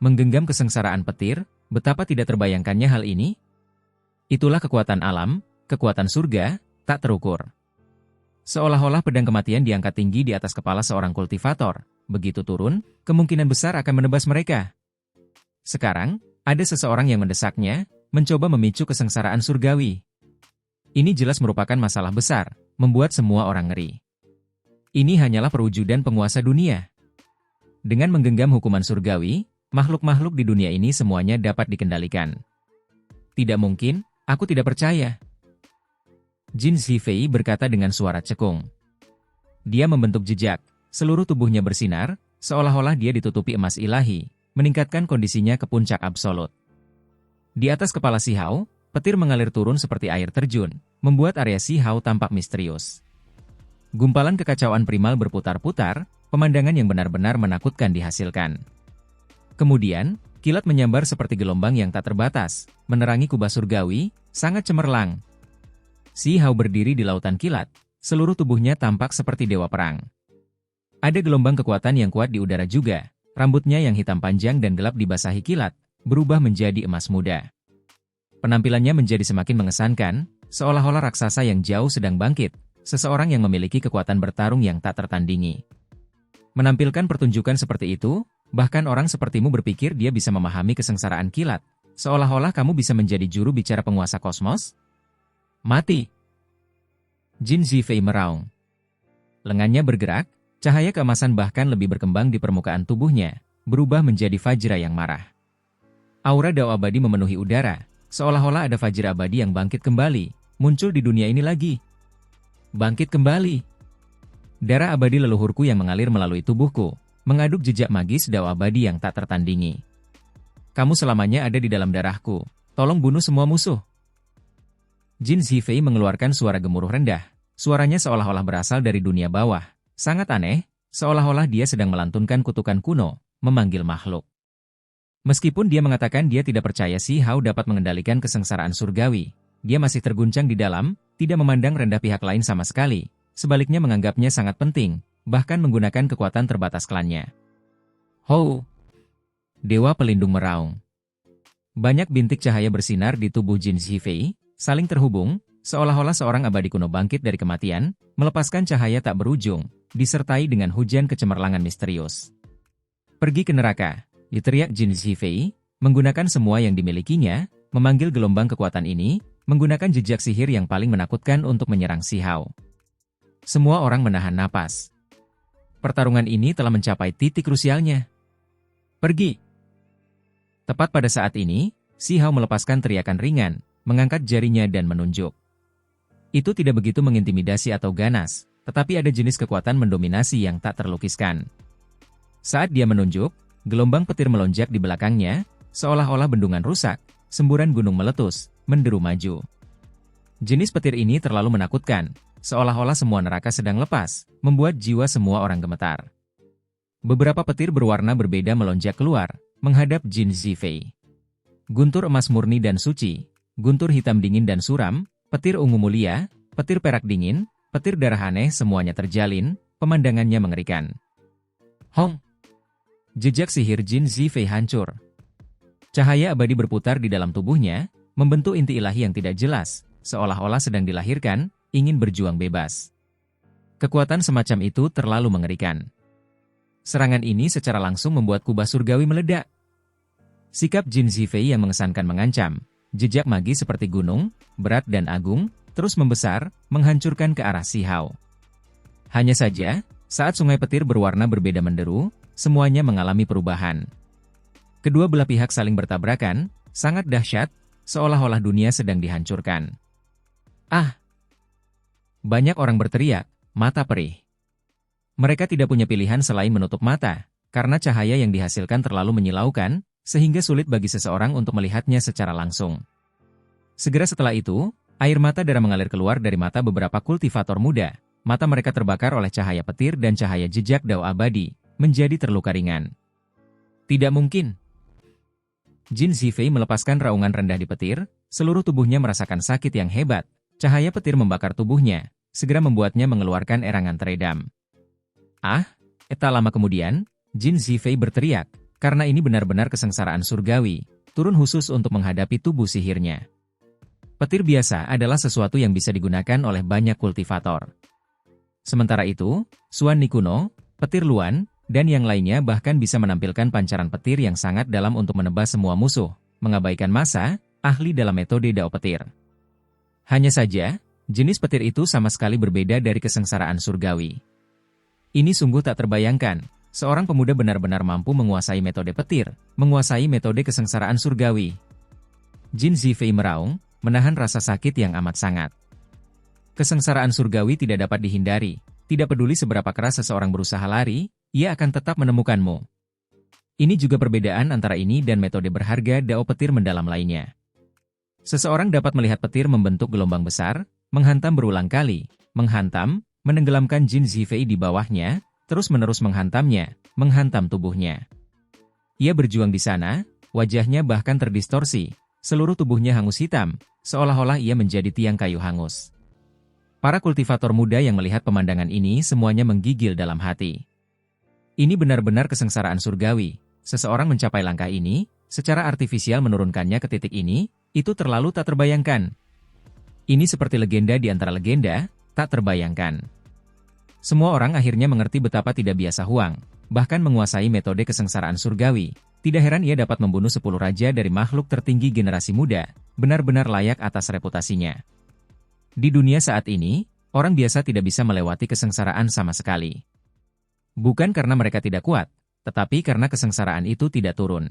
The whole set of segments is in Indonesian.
Menggenggam kesengsaraan petir, betapa tidak terbayangkannya hal ini? Itulah kekuatan alam, kekuatan surga, tak terukur. Seolah-olah pedang kematian diangkat tinggi di atas kepala seorang kultivator. Begitu turun, kemungkinan besar akan menebas mereka. Sekarang, ada seseorang yang mendesaknya, mencoba memicu kesengsaraan surgawi. Ini jelas merupakan masalah besar, membuat semua orang ngeri. Ini hanyalah perwujudan penguasa dunia. Dengan menggenggam hukuman surgawi, makhluk-makhluk di dunia ini semuanya dapat dikendalikan. Tidak mungkin, aku tidak percaya. Jin Zhifei berkata dengan suara cekung. Dia membentuk jejak, seluruh tubuhnya bersinar, seolah-olah dia ditutupi emas ilahi, meningkatkan kondisinya ke puncak absolut. Di atas kepala Si Hao, petir mengalir turun seperti air terjun, membuat area Si Hao tampak misterius. Gumpalan kekacauan primal berputar-putar, pemandangan yang benar-benar menakutkan dihasilkan. Kemudian, kilat menyambar seperti gelombang yang tak terbatas, menerangi kubah surgawi, sangat cemerlang. Si Hao berdiri di lautan kilat, seluruh tubuhnya tampak seperti dewa perang. Ada gelombang kekuatan yang kuat di udara juga, rambutnya yang hitam panjang dan gelap dibasahi kilat, berubah menjadi emas muda. Penampilannya menjadi semakin mengesankan, seolah-olah raksasa yang jauh sedang bangkit, seseorang yang memiliki kekuatan bertarung yang tak tertandingi. Menampilkan pertunjukan seperti itu, bahkan orang sepertimu berpikir dia bisa memahami kesengsaraan kilat, seolah-olah kamu bisa menjadi juru bicara penguasa kosmos? Mati! Jin Zhifei meraung. Lengannya bergerak, cahaya keemasan bahkan lebih berkembang di permukaan tubuhnya, berubah menjadi Fajra yang marah. Aura Dao abadi memenuhi udara, seolah-olah ada Fajra abadi yang bangkit kembali, muncul di dunia ini lagi. Bangkit kembali. Darah abadi leluhurku yang mengalir melalui tubuhku, mengaduk jejak magis Dao abadi yang tak tertandingi. Kamu selamanya ada di dalam darahku, tolong bunuh semua musuh. Jin Zhifei mengeluarkan suara gemuruh rendah, suaranya seolah-olah berasal dari dunia bawah, sangat aneh, seolah-olah dia sedang melantunkan kutukan kuno, memanggil makhluk. Meskipun dia mengatakan dia tidak percaya Si Hao dapat mengendalikan kesengsaraan surgawi, dia masih terguncang di dalam, tidak memandang rendah pihak lain sama sekali, sebaliknya menganggapnya sangat penting, bahkan menggunakan kekuatan terbatas klannya. Ho! Dewa pelindung meraung. Banyak bintik cahaya bersinar di tubuh Jin Zhifei, saling terhubung, seolah-olah seorang abadi kuno bangkit dari kematian, melepaskan cahaya tak berujung, disertai dengan hujan kecemerlangan misterius. Pergi ke neraka, diteriak Jin Zhifei, menggunakan semua yang dimilikinya, memanggil gelombang kekuatan ini, menggunakan jejak sihir yang paling menakutkan untuk menyerang Si Hao. Semua orang menahan napas. Pertarungan ini telah mencapai titik krusialnya. Pergi! Tepat pada saat ini, Si Hao melepaskan teriakan ringan, mengangkat jarinya dan menunjuk. Itu tidak begitu mengintimidasi atau ganas, tetapi ada jenis kekuatan mendominasi yang tak terlukiskan. Saat dia menunjuk, gelombang petir melonjak di belakangnya, seolah-olah bendungan rusak, semburan gunung meletus, menderu maju. Jenis petir ini terlalu menakutkan, seolah-olah semua neraka sedang lepas, membuat jiwa semua orang gemetar. Beberapa petir berwarna berbeda melonjak keluar, menghadap Jin Zhifei. Guntur emas murni dan suci, guntur hitam dingin dan suram, petir ungu mulia, petir perak dingin, petir darah aneh semuanya terjalin, pemandangannya mengerikan. Hong! Jejak sihir Jin Zhifei hancur. Cahaya abadi berputar di dalam tubuhnya, membentuk inti ilahi yang tidak jelas, seolah-olah sedang dilahirkan, ingin berjuang bebas. Kekuatan semacam itu terlalu mengerikan. Serangan ini secara langsung membuat kubah surgawi meledak. Sikap Jin Zhifei yang mengesankan mengancam, jejak magis seperti gunung, berat dan agung, terus membesar, menghancurkan ke arah Si Hao. Hanya saja, saat sungai petir berwarna berbeda menderu, semuanya mengalami perubahan. Kedua belah pihak saling bertabrakan, sangat dahsyat, seolah-olah dunia sedang dihancurkan. Ah! Banyak orang berteriak, mata perih. Mereka tidak punya pilihan selain menutup mata, karena cahaya yang dihasilkan terlalu menyilaukan, sehingga sulit bagi seseorang untuk melihatnya secara langsung. Segera setelah itu, air mata darah mengalir keluar dari mata beberapa kultivator muda. Mata mereka terbakar oleh cahaya petir dan cahaya jejak Dao abadi, menjadi terluka ringan. Tidak mungkin. Jin Zhifei melepaskan raungan rendah di petir, seluruh tubuhnya merasakan sakit yang hebat. Cahaya petir membakar tubuhnya, segera membuatnya mengeluarkan erangan teredam. Ah, tak lama kemudian, Jin Zhifei berteriak, karena ini benar-benar kesengsaraan surgawi, turun khusus untuk menghadapi tubuh sihirnya. Petir biasa adalah sesuatu yang bisa digunakan oleh banyak kultivator. Sementara itu, Suan Nikuno, petir Luan, dan yang lainnya bahkan bisa menampilkan pancaran petir yang sangat dalam untuk menebas semua musuh, mengabaikan massa, ahli dalam metode Dao Petir. Hanya saja, jenis petir itu sama sekali berbeda dari kesengsaraan surgawi. Ini sungguh tak terbayangkan, seorang pemuda benar-benar mampu menguasai metode petir, menguasai metode kesengsaraan surgawi. Jin Zifei meraung, menahan rasa sakit yang amat sangat. Kesengsaraan surgawi tidak dapat dihindari, tidak peduli seberapa keras seseorang berusaha lari, ia akan tetap menemukanmu. Ini juga perbedaan antara ini dan metode berharga Dao Petir mendalam lainnya. Seseorang dapat melihat petir membentuk gelombang besar, menghantam berulang kali, menghantam, menenggelamkan Jin Zifei di bawahnya, terus-menerus menghantamnya, menghantam tubuhnya. Ia berjuang di sana, wajahnya bahkan terdistorsi, seluruh tubuhnya hangus hitam, seolah-olah ia menjadi tiang kayu hangus. Para kultivator muda yang melihat pemandangan ini semuanya menggigil dalam hati. Ini benar-benar kesengsaraan surgawi, seseorang mencapai langkah ini, secara artifisial menurunkannya ke titik ini, itu terlalu tak terbayangkan. Ini seperti legenda di antara legenda, tak terbayangkan. Semua orang akhirnya mengerti betapa tidak biasa Huang, bahkan menguasai metode kesengsaraan surgawi. Tidak heran ia dapat membunuh 10 raja dari makhluk tertinggi generasi muda, benar-benar layak atas reputasinya. Di dunia saat ini, orang biasa tidak bisa melewati kesengsaraan sama sekali. Bukan karena mereka tidak kuat, tetapi karena kesengsaraan itu tidak turun.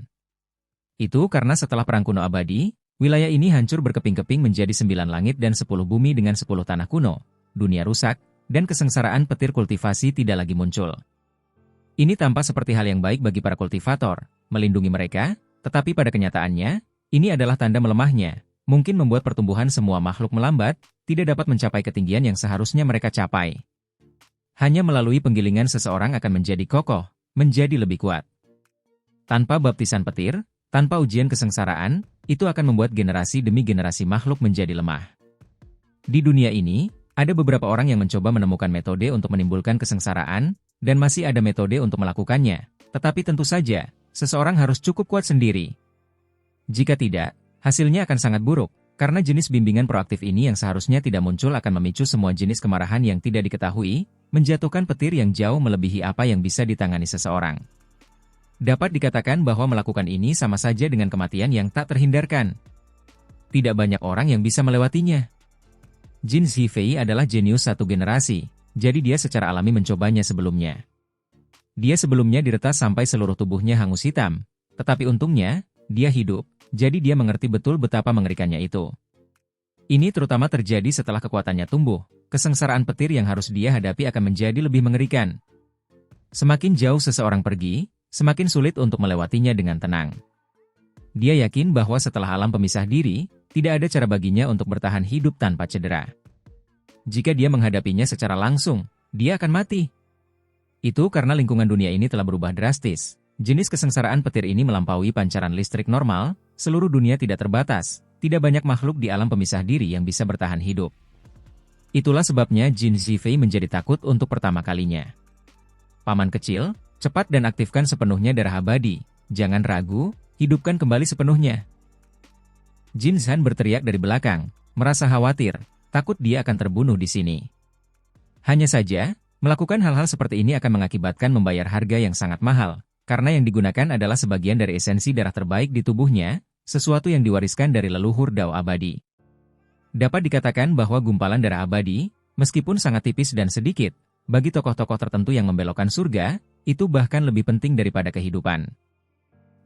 Itu karena setelah Perang Kuno Abadi, wilayah ini hancur berkeping-keping menjadi 9 langit dan 10 bumi dengan 10 tanah kuno, dunia rusak, dan kesengsaraan petir kultivasi tidak lagi muncul. Ini tampak seperti hal yang baik bagi para kultivator, melindungi mereka, tetapi pada kenyataannya, ini adalah tanda melemahnya, mungkin membuat pertumbuhan semua makhluk melambat, tidak dapat mencapai ketinggian yang seharusnya mereka capai. Hanya melalui penggilingan seseorang akan menjadi kokoh, menjadi lebih kuat. Tanpa baptisan petir, tanpa ujian kesengsaraan, itu akan membuat generasi demi generasi makhluk menjadi lemah. Di dunia ini, ada beberapa orang yang mencoba menemukan metode untuk menimbulkan kesengsaraan, dan masih ada metode untuk melakukannya, tetapi tentu saja, seseorang harus cukup kuat sendiri. Jika tidak, hasilnya akan sangat buruk, karena jenis bimbingan proaktif ini yang seharusnya tidak muncul akan memicu semua jenis kemarahan yang tidak diketahui, menjatuhkan petir yang jauh melebihi apa yang bisa ditangani seseorang. Dapat dikatakan bahwa melakukan ini sama saja dengan kematian yang tak terhindarkan. Tidak banyak orang yang bisa melewatinya. Jin Zifei adalah jenius satu generasi, jadi dia secara alami mencobanya sebelumnya. Dia sebelumnya diretas sampai seluruh tubuhnya hangus hitam, tetapi untungnya, dia hidup, jadi dia mengerti betul betapa mengerikannya itu. Ini terutama terjadi setelah kekuatannya tumbuh, kesengsaraan petir yang harus dia hadapi akan menjadi lebih mengerikan. Semakin jauh seseorang pergi, semakin sulit untuk melewatinya dengan tenang. Dia yakin bahwa setelah alam pemisah diri, tidak ada cara baginya untuk bertahan hidup tanpa cedera. Jika dia menghadapinya secara langsung, dia akan mati. Itu karena lingkungan dunia ini telah berubah drastis. Jenis kesengsaraan petir ini melampaui pancaran listrik normal, seluruh dunia tidak terbatas, tidak banyak makhluk di alam pemisah diri yang bisa bertahan hidup. Itulah sebabnya Jin Zifei menjadi takut untuk pertama kalinya. Paman kecil, cepat dan aktifkan sepenuhnya darah abadi, jangan ragu, hidupkan kembali sepenuhnya. Jin Zhan berteriak dari belakang, merasa khawatir, takut dia akan terbunuh di sini. Hanya saja, melakukan hal-hal seperti ini akan mengakibatkan membayar harga yang sangat mahal, karena yang digunakan adalah sebagian dari esensi darah terbaik di tubuhnya, sesuatu yang diwariskan dari leluhur Dao abadi. Dapat dikatakan bahwa gumpalan darah abadi, meskipun sangat tipis dan sedikit, bagi tokoh-tokoh tertentu yang membelokkan surga, itu bahkan lebih penting daripada kehidupan.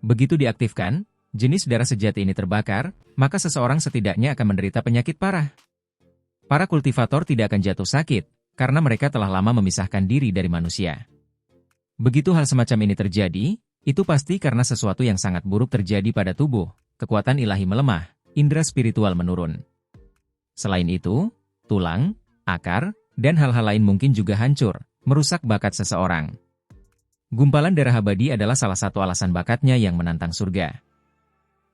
Begitu diaktifkan, jenis darah sejati ini terbakar, maka seseorang setidaknya akan menderita penyakit parah. Para kultivator tidak akan jatuh sakit, karena mereka telah lama memisahkan diri dari manusia. Begitu hal semacam ini terjadi, itu pasti karena sesuatu yang sangat buruk terjadi pada tubuh, kekuatan ilahi melemah, indera spiritual menurun. Selain itu, tulang, akar, dan hal-hal lain mungkin juga hancur, merusak bakat seseorang. Gumpalan darah abadi adalah salah satu alasan bakatnya yang menantang surga.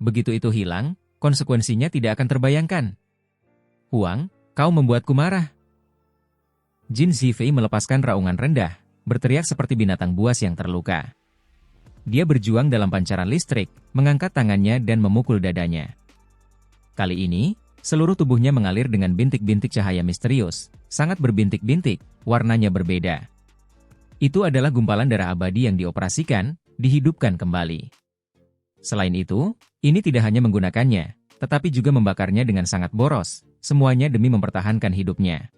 Begitu itu hilang, konsekuensinya tidak akan terbayangkan. Huang, kau membuatku marah. Jin Zifei melepaskan raungan rendah, berteriak seperti binatang buas yang terluka. dia berjuang dalam pancaran listrik, mengangkat tangannya dan memukul dadanya. Kali ini, seluruh tubuhnya mengalir dengan bintik-bintik cahaya misterius, sangat berbintik-bintik, warnanya berbeda. Itu adalah gumpalan darah abadi yang dioperasikan, dihidupkan kembali. Selain itu, ini tidak hanya menggunakannya, tetapi juga membakarnya dengan sangat boros, semuanya demi mempertahankan hidupnya.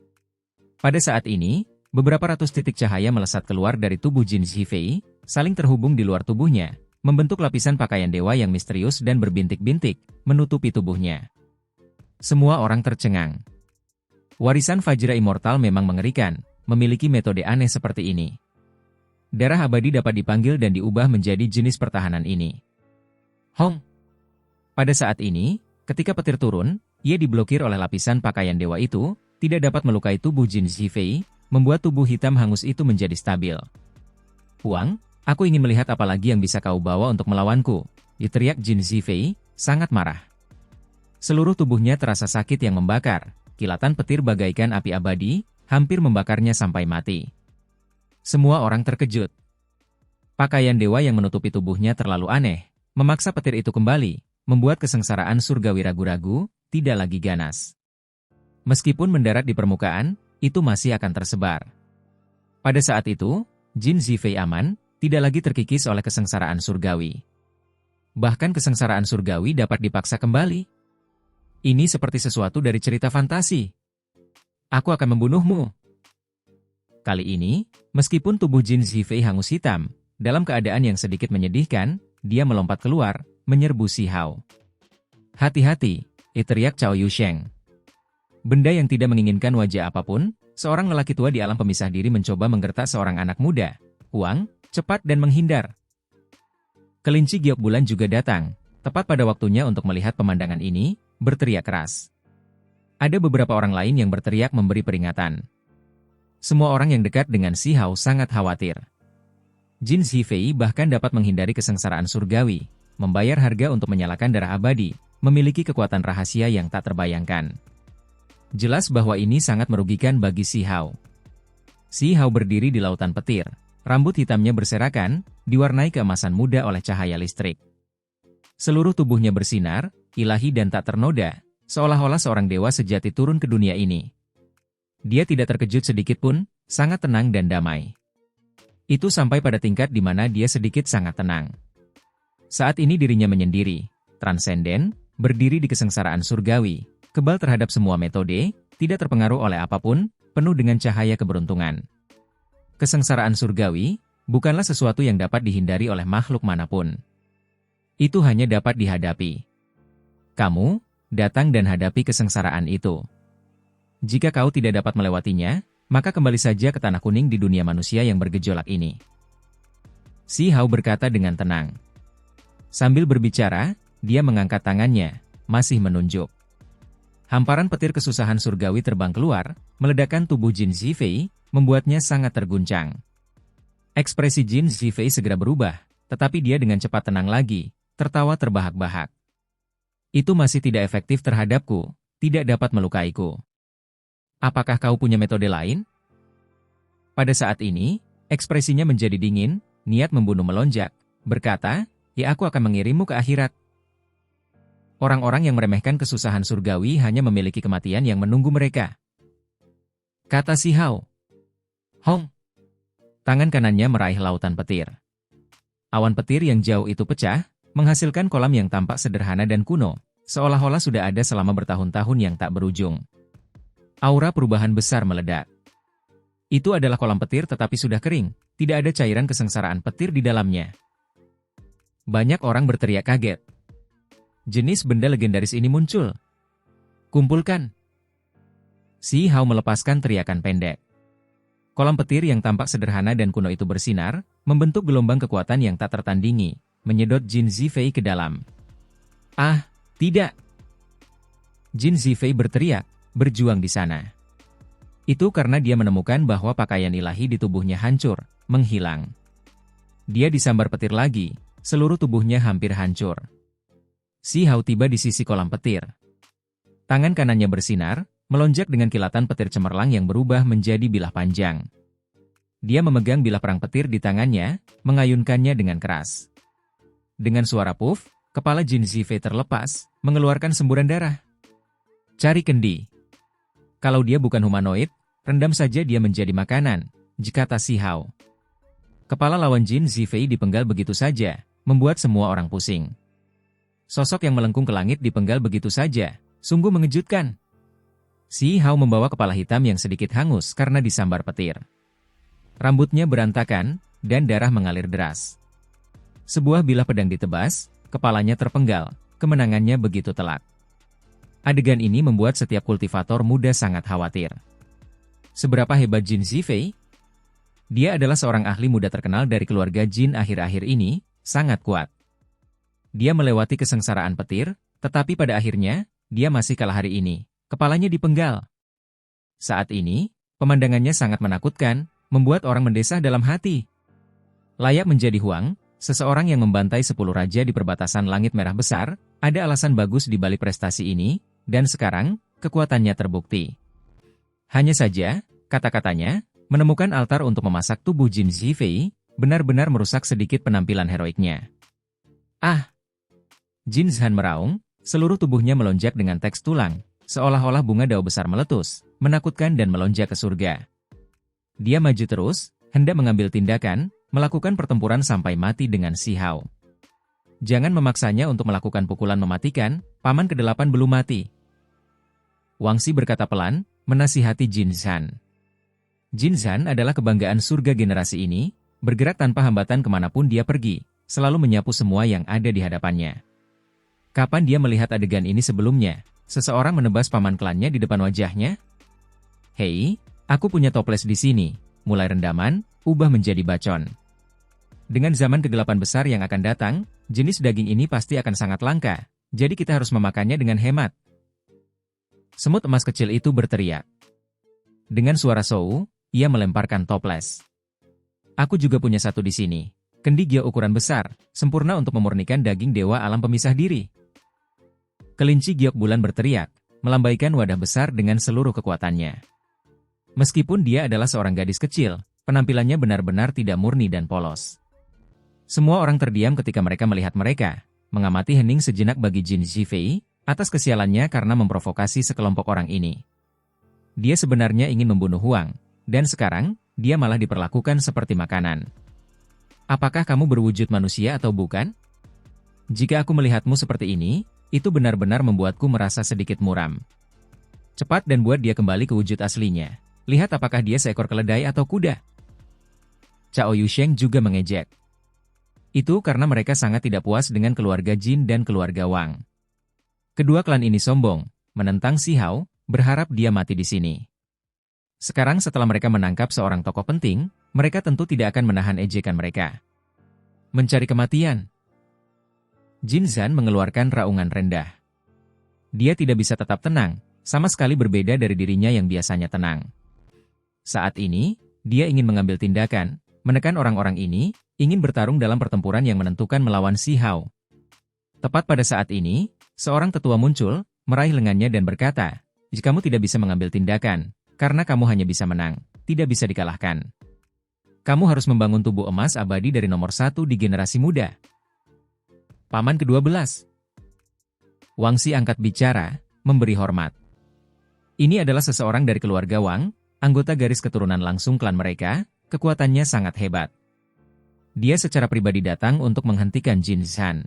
Pada saat ini, beberapa ratus titik cahaya melesat keluar dari tubuh Jin Zhifei, saling terhubung di luar tubuhnya, membentuk lapisan pakaian dewa yang misterius dan berbintik-bintik, menutupi tubuhnya. Semua orang tercengang. Warisan Vajra Immortal memang mengerikan, memiliki metode aneh seperti ini. Darah abadi dapat dipanggil dan diubah menjadi jenis pertahanan ini. Hong! Pada saat ini, ketika petir turun, ia diblokir oleh lapisan pakaian dewa itu, tidak dapat melukai tubuh Jin Zhifei, membuat tubuh hitam hangus itu menjadi stabil. Huang, aku ingin melihat apa lagi yang bisa kau bawa untuk melawanku, diteriak Jin Zhifei, sangat marah. Seluruh tubuhnya terasa sakit yang membakar, kilatan petir bagaikan api abadi, hampir membakarnya sampai mati. Semua orang terkejut. Pakaian dewa yang menutupi tubuhnya terlalu aneh, memaksa petir itu kembali, membuat kesengsaraan surgawi ragu-ragu, tidak lagi ganas. Meskipun mendarat di permukaan, itu masih akan tersebar. Pada saat itu, Jin Zhifei aman, tidak lagi terkikis oleh kesengsaraan surgawi. Bahkan kesengsaraan surgawi dapat dipaksa kembali. Ini seperti sesuatu dari cerita fantasi. Aku akan membunuhmu. Kali ini, meskipun tubuh Jin Zhifei hangus hitam, dalam keadaan yang sedikit menyedihkan, dia melompat keluar, menyerbu Si Hao. Hati-hati, teriak Cao Yusheng. Benda yang tidak menginginkan wajah apapun, seorang lelaki tua di alam pemisah diri mencoba menggertak seorang anak muda. Huang, cepat dan menghindar. Kelinci giok bulan juga datang, tepat pada waktunya untuk melihat pemandangan ini, berteriak keras. Ada beberapa orang lain yang berteriak memberi peringatan. Semua orang yang dekat dengan Si Hao sangat khawatir. Jin Zhifei bahkan dapat menghindari kesengsaraan surgawi, membayar harga untuk menyalakan darah abadi, memiliki kekuatan rahasia yang tak terbayangkan. Jelas bahwa ini sangat merugikan bagi Si Hao. Si Hao berdiri di lautan petir, rambut hitamnya berserakan, diwarnai keemasan muda oleh cahaya listrik. Seluruh tubuhnya bersinar, ilahi dan tak ternoda, seolah-olah seorang dewa sejati turun ke dunia ini. Dia tidak terkejut sedikit pun, sangat tenang dan damai. Itu sampai pada tingkat di mana dia sedikit sangat tenang. Saat ini dirinya menyendiri, transenden, berdiri di kesengsaraan surgawi, kebal terhadap semua metode, tidak terpengaruh oleh apapun, penuh dengan cahaya keberuntungan. Kesengsaraan surgawi, bukanlah sesuatu yang dapat dihindari oleh makhluk manapun. Itu hanya dapat dihadapi. Kamu, datang dan hadapi kesengsaraan itu. Jika kau tidak dapat melewatinya, maka kembali saja ke tanah kuning di dunia manusia yang bergejolak ini. Si Hao berkata dengan tenang. Sambil berbicara, dia mengangkat tangannya, masih menunjuk. Hamparan petir kesusahan surgawi terbang keluar, meledakkan tubuh Jin Zhifei, membuatnya sangat terguncang. Ekspresi Jin Zhifei segera berubah, tetapi dia dengan cepat tenang lagi, tertawa terbahak-bahak. Itu masih tidak efektif terhadapku, tidak dapat melukaiku. Apakah kau punya metode lain? Pada saat ini, ekspresinya menjadi dingin, niat membunuh melonjak, berkata, ya aku akan mengirimmu ke akhirat. Orang-orang yang meremehkan kesusahan surgawi hanya memiliki kematian yang menunggu mereka. Kata Si Hao. Hong. Tangan kanannya meraih lautan petir. Awan petir yang jauh itu pecah, menghasilkan kolam yang tampak sederhana dan kuno, seolah-olah sudah ada selama bertahun-tahun yang tak berujung. Aura perubahan besar meledak. Itu adalah kolam petir tetapi sudah kering, tidak ada cairan kesengsaraan petir di dalamnya. Banyak orang berteriak kaget. Jenis benda legendaris ini muncul. Kumpulkan. Si Hao melepaskan teriakan pendek. Kolam petir yang tampak sederhana dan kuno itu bersinar, membentuk gelombang kekuatan yang tak tertandingi, menyedot Jin Zhifei ke dalam. Ah, tidak! Jin Zhifei berteriak, berjuang di sana. Itu karena dia menemukan bahwa pakaian ilahi di tubuhnya hancur, menghilang. Dia disambar petir lagi, seluruh tubuhnya hampir hancur. Si Hao tiba di sisi kolam petir. Tangan kanannya bersinar, melonjak dengan kilatan petir cemerlang yang berubah menjadi bilah panjang. Dia memegang bilah perang petir di tangannya, mengayunkannya dengan keras. Dengan suara puff, kepala Jin Zifei terlepas, mengeluarkan semburan darah. Cari kendi. Kalau dia bukan humanoid, rendam saja dia menjadi makanan, kata Si Hao. Kepala lawan Jin Zifei dipenggal begitu saja, membuat semua orang pusing. Sosok yang melengkung ke langit dipenggal begitu saja, sungguh mengejutkan. Si Hao membawa kepala hitam yang sedikit hangus karena disambar petir. Rambutnya berantakan, dan darah mengalir deras. Sebuah bilah pedang ditebas, kepalanya terpenggal, kemenangannya begitu telak. Adegan ini membuat setiap kultivator muda sangat khawatir. Seberapa hebat Jin Zifei? Dia adalah seorang ahli muda terkenal dari keluarga Jin akhir-akhir ini, sangat kuat. Dia melewati kesengsaraan petir, tetapi pada akhirnya, dia masih kalah hari ini. Kepalanya dipenggal. Saat ini, pemandangannya sangat menakutkan, membuat orang mendesah dalam hati. Layak menjadi Huang, seseorang yang membantai 10 raja di perbatasan langit merah besar, ada alasan bagus di balik prestasi ini, dan sekarang, kekuatannya terbukti. Hanya saja, kata-katanya, menemukan altar untuk memasak tubuh Jin Zifei, benar-benar merusak sedikit penampilan heroiknya. Ah! Jin Zhan meraung, seluruh tubuhnya melonjak dengan teks tulang, seolah-olah bunga dao besar meletus, menakutkan dan melonjak ke surga. Dia maju terus, hendak mengambil tindakan, melakukan pertempuran sampai mati dengan Si Hao. Jangan memaksanya untuk melakukan pukulan mematikan, paman ke-8 belum mati. Wang Xi berkata pelan, menasihati Jin Zhan. Jin Zhan adalah kebanggaan surga generasi ini, bergerak tanpa hambatan kemanapun dia pergi, selalu menyapu semua yang ada di hadapannya. Kapan dia melihat adegan ini sebelumnya? Seseorang menebas paman klannya di depan wajahnya? Hei, aku punya toples di sini, mulai rendaman, ubah menjadi bacon. Dengan zaman kegelapan besar yang akan datang, jenis daging ini pasti akan sangat langka, jadi kita harus memakannya dengan hemat. Semut emas kecil itu berteriak. Dengan suara sou, ia melemparkan toples. Aku juga punya satu di sini. Kendi gio ukuran besar, sempurna untuk memurnikan daging dewa alam pemisah diri. Kelinci giok bulan berteriak, melambaikan wadah besar dengan seluruh kekuatannya. Meskipun dia adalah seorang gadis kecil, penampilannya benar-benar tidak murni dan polos. Semua orang terdiam ketika mereka melihat mereka, mengamati hening sejenak bagi Jin Zifei, atas kesialannya karena memprovokasi sekelompok orang ini. Dia sebenarnya ingin membunuh Huang, dan sekarang, dia malah diperlakukan seperti makanan. Apakah kamu berwujud manusia atau bukan? Jika aku melihatmu seperti ini, itu benar-benar membuatku merasa sedikit muram. Cepat dan buat dia kembali ke wujud aslinya. Lihat apakah dia seekor keledai atau kuda. Cao Yusheng juga mengejek. Itu karena mereka sangat tidak puas dengan keluarga Jin dan keluarga Wang. Kedua klan ini sombong, menentang Si Hao, berharap dia mati di sini. Sekarang setelah mereka menangkap seorang tokoh penting, mereka tentu tidak akan menahan ejekan mereka. Mencari kematian. Jin Zhan mengeluarkan raungan rendah. Dia tidak bisa tetap tenang, sama sekali berbeda dari dirinya yang biasanya tenang. Saat ini, dia ingin mengambil tindakan, menekan orang-orang ini, ingin bertarung dalam pertempuran yang menentukan melawan Si Hao. Tepat pada saat ini, seorang tetua muncul, meraih lengannya dan berkata, "Jika kamu tidak bisa mengambil tindakan, karena kamu hanya bisa menang, tidak bisa dikalahkan. Kamu harus membangun tubuh emas abadi dari nomor 1 di generasi muda." Paman ke-12. Wang Xi angkat bicara, memberi hormat. Ini adalah seseorang dari keluarga Wang, anggota garis keturunan langsung klan mereka, kekuatannya sangat hebat. Dia secara pribadi datang untuk menghentikan Jin Zhan.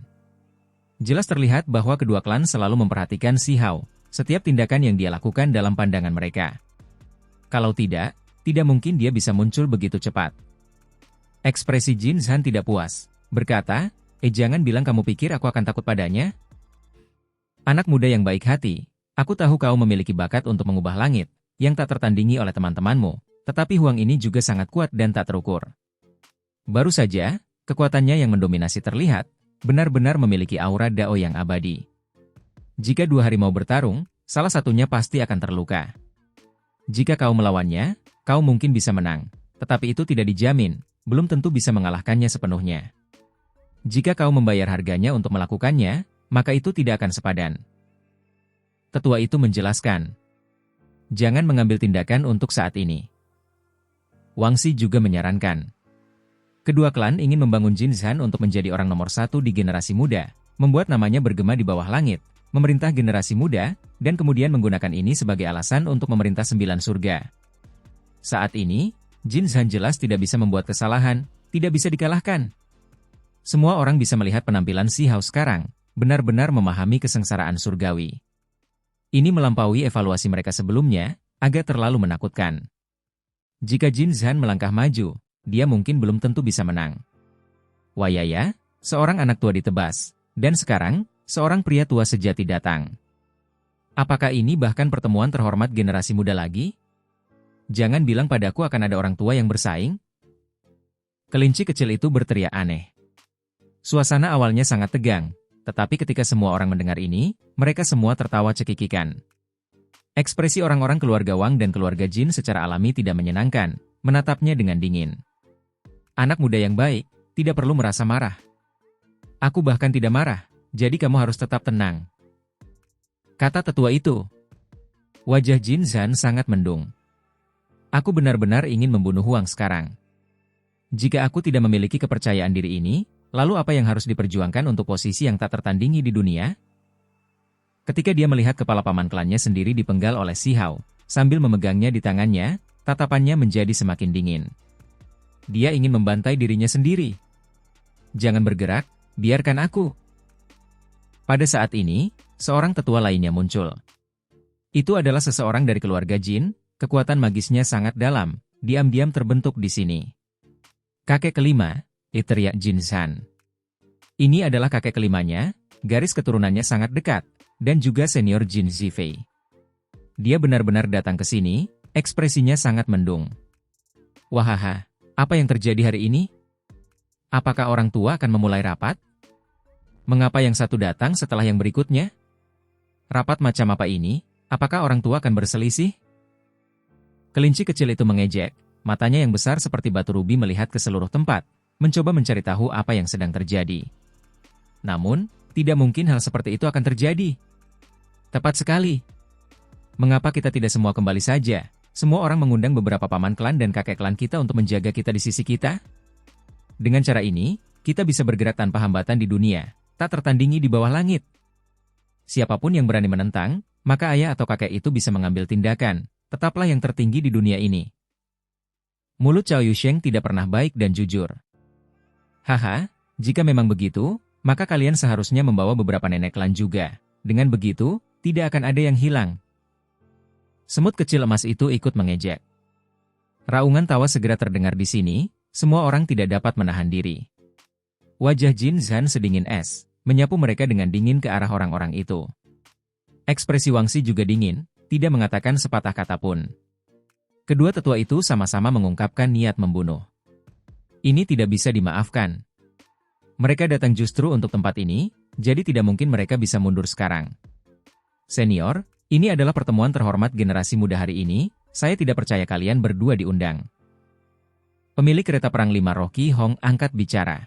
Jelas terlihat bahwa kedua klan selalu memperhatikan Si Hao, setiap tindakan yang dia lakukan dalam pandangan mereka. Kalau tidak mungkin dia bisa muncul begitu cepat. Ekspresi Jin Zhan tidak puas, berkata, jangan bilang kamu pikir aku akan takut padanya? Anak muda yang baik hati, aku tahu kau memiliki bakat untuk mengubah langit, yang tak tertandingi oleh teman-temanmu, tetapi Huang ini juga sangat kuat dan tak terukur. Baru saja, kekuatannya yang mendominasi terlihat, benar-benar memiliki aura dao yang abadi. Jika dua harimau bertarung, salah satunya pasti akan terluka. Jika kau melawannya, kau mungkin bisa menang, tetapi itu tidak dijamin, belum tentu bisa mengalahkannya sepenuhnya. Jika kau membayar harganya untuk melakukannya, maka itu tidak akan sepadan. Tetua itu menjelaskan. Jangan mengambil tindakan untuk saat ini. Wang Xi juga menyarankan. Kedua klan ingin membangun Jin Zhan untuk menjadi orang nomor satu di generasi muda, membuat namanya bergema di bawah langit, memerintah generasi muda, dan kemudian menggunakan ini sebagai alasan untuk memerintah 9 surga. Saat ini, Jin Zhan jelas tidak bisa membuat kesalahan, tidak bisa dikalahkan. Semua orang bisa melihat penampilan Si Hao sekarang, benar-benar memahami kesengsaraan surgawi. Ini melampaui evaluasi mereka sebelumnya, agak terlalu menakutkan. Jika Jin Zhan melangkah maju, dia mungkin belum tentu bisa menang. Wayaya, seorang anak tua ditebas, dan sekarang, seorang pria tua sejati datang. Apakah ini bahkan pertemuan terhormat generasi muda lagi? Jangan bilang padaku akan ada orang tua yang bersaing. Kelinci kecil itu berteriak aneh. Suasana awalnya sangat tegang, tetapi ketika semua orang mendengar ini, mereka semua tertawa cekikikan. Ekspresi orang-orang keluarga Wang dan keluarga Jin secara alami tidak menyenangkan, menatapnya dengan dingin. Anak muda yang baik, tidak perlu merasa marah. Aku bahkan tidak marah, jadi kamu harus tetap tenang. Kata tetua itu. Wajah Jin Zhan sangat mendung. Aku benar-benar ingin membunuh Huang sekarang. Jika aku tidak memiliki kepercayaan diri ini, lalu apa yang harus diperjuangkan untuk posisi yang tak tertandingi di dunia? Ketika dia melihat kepala paman klannya sendiri dipenggal oleh Si Hao, sambil memegangnya di tangannya, tatapannya menjadi semakin dingin. Dia ingin membantai dirinya sendiri. Jangan bergerak, biarkan aku. Pada saat ini, seorang tetua lainnya muncul. Itu adalah seseorang dari keluarga Jin, kekuatan magisnya sangat dalam, diam-diam terbentuk di sini. Kakek kelima, teriak Jin Zhan. Ini adalah kakek kelimanya, garis keturunannya sangat dekat, dan juga senior Jin Zifei. Dia benar-benar datang ke sini, ekspresinya sangat mendung. Wahaha, apa yang terjadi hari ini? Apakah orang tua akan memulai rapat? Mengapa yang satu datang setelah yang berikutnya? Rapat macam apa ini? Apakah orang tua akan berselisih? Kelinci kecil itu mengejek, matanya yang besar seperti batu rubi melihat ke seluruh tempat, mencoba mencari tahu apa yang sedang terjadi. Namun, tidak mungkin hal seperti itu akan terjadi. Tepat sekali. Mengapa kita tidak semua kembali saja? Semua orang mengundang beberapa paman klan dan kakek klan kita untuk menjaga kita di sisi kita? Dengan cara ini, kita bisa bergerak tanpa hambatan di dunia, tak tertandingi di bawah langit. Siapapun yang berani menentang, maka ayah atau kakek itu bisa mengambil tindakan, tetaplah yang tertinggi di dunia ini. Mulut Cao Yusheng tidak pernah baik dan jujur. Haha, jika memang begitu, maka kalian seharusnya membawa beberapa nenek klan juga. Dengan begitu, tidak akan ada yang hilang. Semut kecil emas itu ikut mengejek. Raungan tawa segera terdengar di sini, semua orang tidak dapat menahan diri. Wajah Jin Zhan sedingin es, menyapu mereka dengan dingin ke arah orang-orang itu. Ekspresi Wangxi juga dingin, tidak mengatakan sepatah kata pun. Kedua tetua itu sama-sama mengungkapkan niat membunuh. Ini tidak bisa dimaafkan. Mereka datang justru untuk tempat ini, jadi tidak mungkin mereka bisa mundur sekarang. Senior, ini adalah pertemuan terhormat generasi muda hari ini, saya tidak percaya kalian berdua diundang. Pemilik kereta perang 5 roh Qi Hong angkat bicara.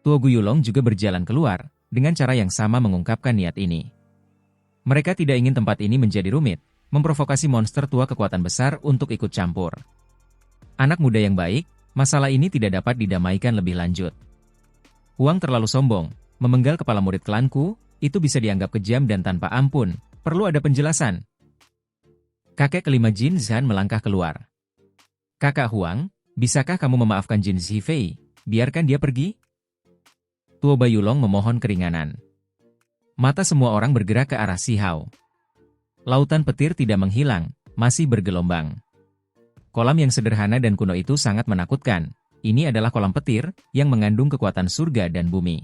Tuo Guyulong juga berjalan keluar, dengan cara yang sama mengungkapkan niat ini. Mereka tidak ingin tempat ini menjadi rumit, memprovokasi monster tua kekuatan besar untuk ikut campur. Anak muda yang baik, masalah ini tidak dapat didamaikan lebih lanjut. Huang terlalu sombong, memenggal kepala murid klanku, itu bisa dianggap kejam dan tanpa ampun. Perlu ada penjelasan. Kakek kelima Jin Zhan melangkah keluar. Kakak Huang, bisakah kamu memaafkan Jin Zifei? Biarkan dia pergi? Tuo Bayulong memohon keringanan. Mata semua orang bergerak ke arah Si Hao. Lautan petir tidak menghilang, masih bergelombang. Kolam yang sederhana dan kuno itu sangat menakutkan. Ini adalah kolam petir yang mengandung kekuatan surga dan bumi.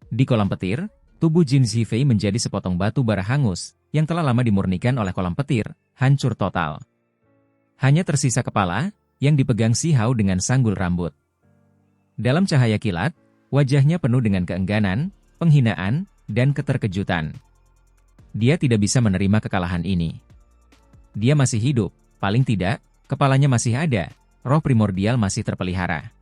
Di kolam petir, tubuh Jin Zifei menjadi sepotong batu bara hangus, yang telah lama dimurnikan oleh kolam petir, hancur total. Hanya tersisa kepala, yang dipegang Si Hao dengan sanggul rambut. Dalam cahaya kilat, wajahnya penuh dengan keengganan, penghinaan, dan keterkejutan. Dia tidak bisa menerima kekalahan ini. Dia masih hidup, paling tidak, kepalanya masih ada, roh primordial masih terpelihara.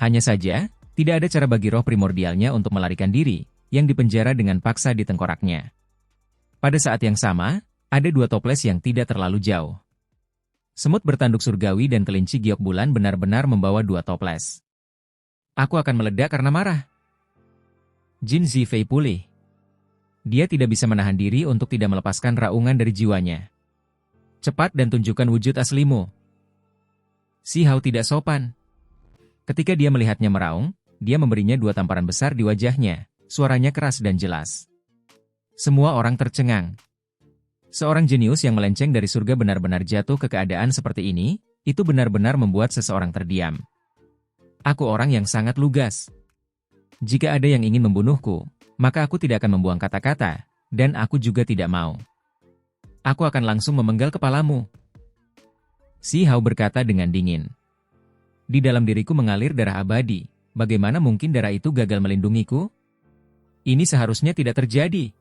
Hanya saja, tidak ada cara bagi roh primordialnya untuk melarikan diri, yang dipenjara dengan paksa di tengkoraknya. Pada saat yang sama, ada dua toples yang tidak terlalu jauh. Semut bertanduk surgawi dan kelinci giok bulan benar-benar membawa dua toples. Aku akan meledak karena marah. Jin Zifei pulih. Dia tidak bisa menahan diri untuk tidak melepaskan raungan dari jiwanya. Cepat dan tunjukkan wujud aslimu. Si Hao tidak sopan. Ketika dia melihatnya meraung, dia memberinya dua tamparan besar di wajahnya. Suaranya keras dan jelas. Semua orang tercengang. Seorang jenius yang melenceng dari surga benar-benar jatuh ke keadaan seperti ini, itu benar-benar membuat seseorang terdiam. Aku orang yang sangat lugas. Jika ada yang ingin membunuhku, maka aku tidak akan membuang kata-kata, dan aku juga tidak mau. Aku akan langsung memenggal kepalamu. Si Hao berkata dengan dingin. Di dalam diriku mengalir darah abadi, bagaimana mungkin darah itu gagal melindungiku? Ini seharusnya tidak terjadi.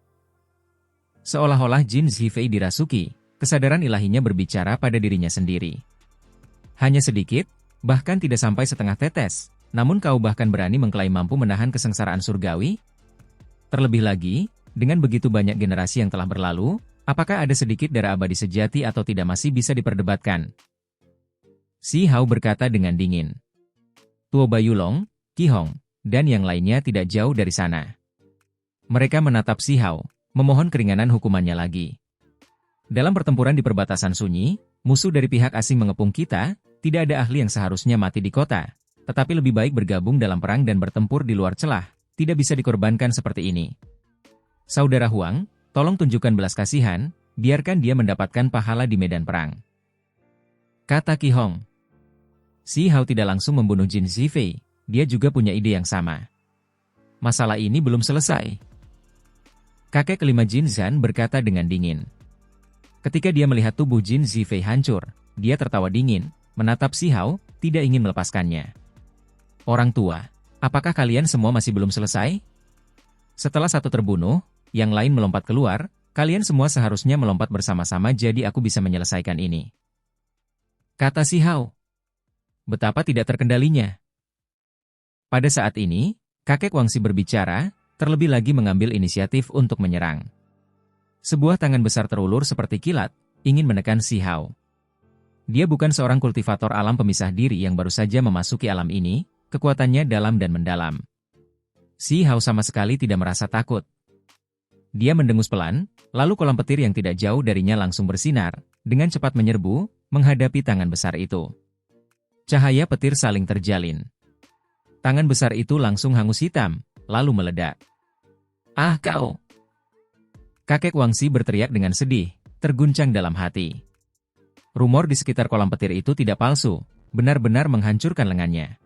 Seolah-olah Jin Zifei dirasuki, kesadaran ilahinya berbicara pada dirinya sendiri. Hanya sedikit, bahkan tidak sampai setengah tetes, namun kau bahkan berani mengklaim mampu menahan kesengsaraan surgawi? Terlebih lagi, dengan begitu banyak generasi yang telah berlalu, apakah ada sedikit darah abadi sejati atau tidak masih bisa diperdebatkan? Si Hao berkata dengan dingin. Tuo Bayulong, Qi Hong, dan yang lainnya tidak jauh dari sana. Mereka menatap si Hao, memohon keringanan hukumannya lagi. Dalam pertempuran di perbatasan sunyi, musuh dari pihak asing mengepung kita, tidak ada ahli yang seharusnya mati di kota, tetapi lebih baik bergabung dalam perang dan bertempur di luar celah, tidak bisa dikorbankan seperti ini. Saudara Huang, tolong tunjukkan belas kasihan, biarkan dia mendapatkan pahala di medan perang. Kata Qi Hong. Si Hao tidak langsung membunuh Jin Zifei, dia juga punya ide yang sama. Masalah ini belum selesai. Kakek kelima Jin Zhan berkata dengan dingin. Ketika dia melihat tubuh Jin Zifei hancur, dia tertawa dingin, menatap si Hao, tidak ingin melepaskannya. Orang tua, apakah kalian semua masih belum selesai? Setelah satu terbunuh, yang lain melompat keluar, kalian semua seharusnya melompat bersama-sama jadi aku bisa menyelesaikan ini. Kata si Hao. Betapa tidak terkendalinya. Pada saat ini, kakek Wangxi berbicara, terlebih lagi mengambil inisiatif untuk menyerang. Sebuah tangan besar terulur seperti kilat, ingin menekan si Hao. Dia bukan seorang kultivator alam pemisah diri yang baru saja memasuki alam ini, kekuatannya dalam dan mendalam. Si Hao sama sekali tidak merasa takut. Dia mendengus pelan, lalu kolam petir yang tidak jauh darinya langsung bersinar, dengan cepat menyerbu, menghadapi tangan besar itu. Cahaya petir saling terjalin. Tangan besar itu langsung hangus hitam, lalu meledak. Ah kau! Kakek Wangxi berteriak dengan sedih, terguncang dalam hati. Rumor di sekitar kolam petir itu tidak palsu, benar-benar menghancurkan lengannya.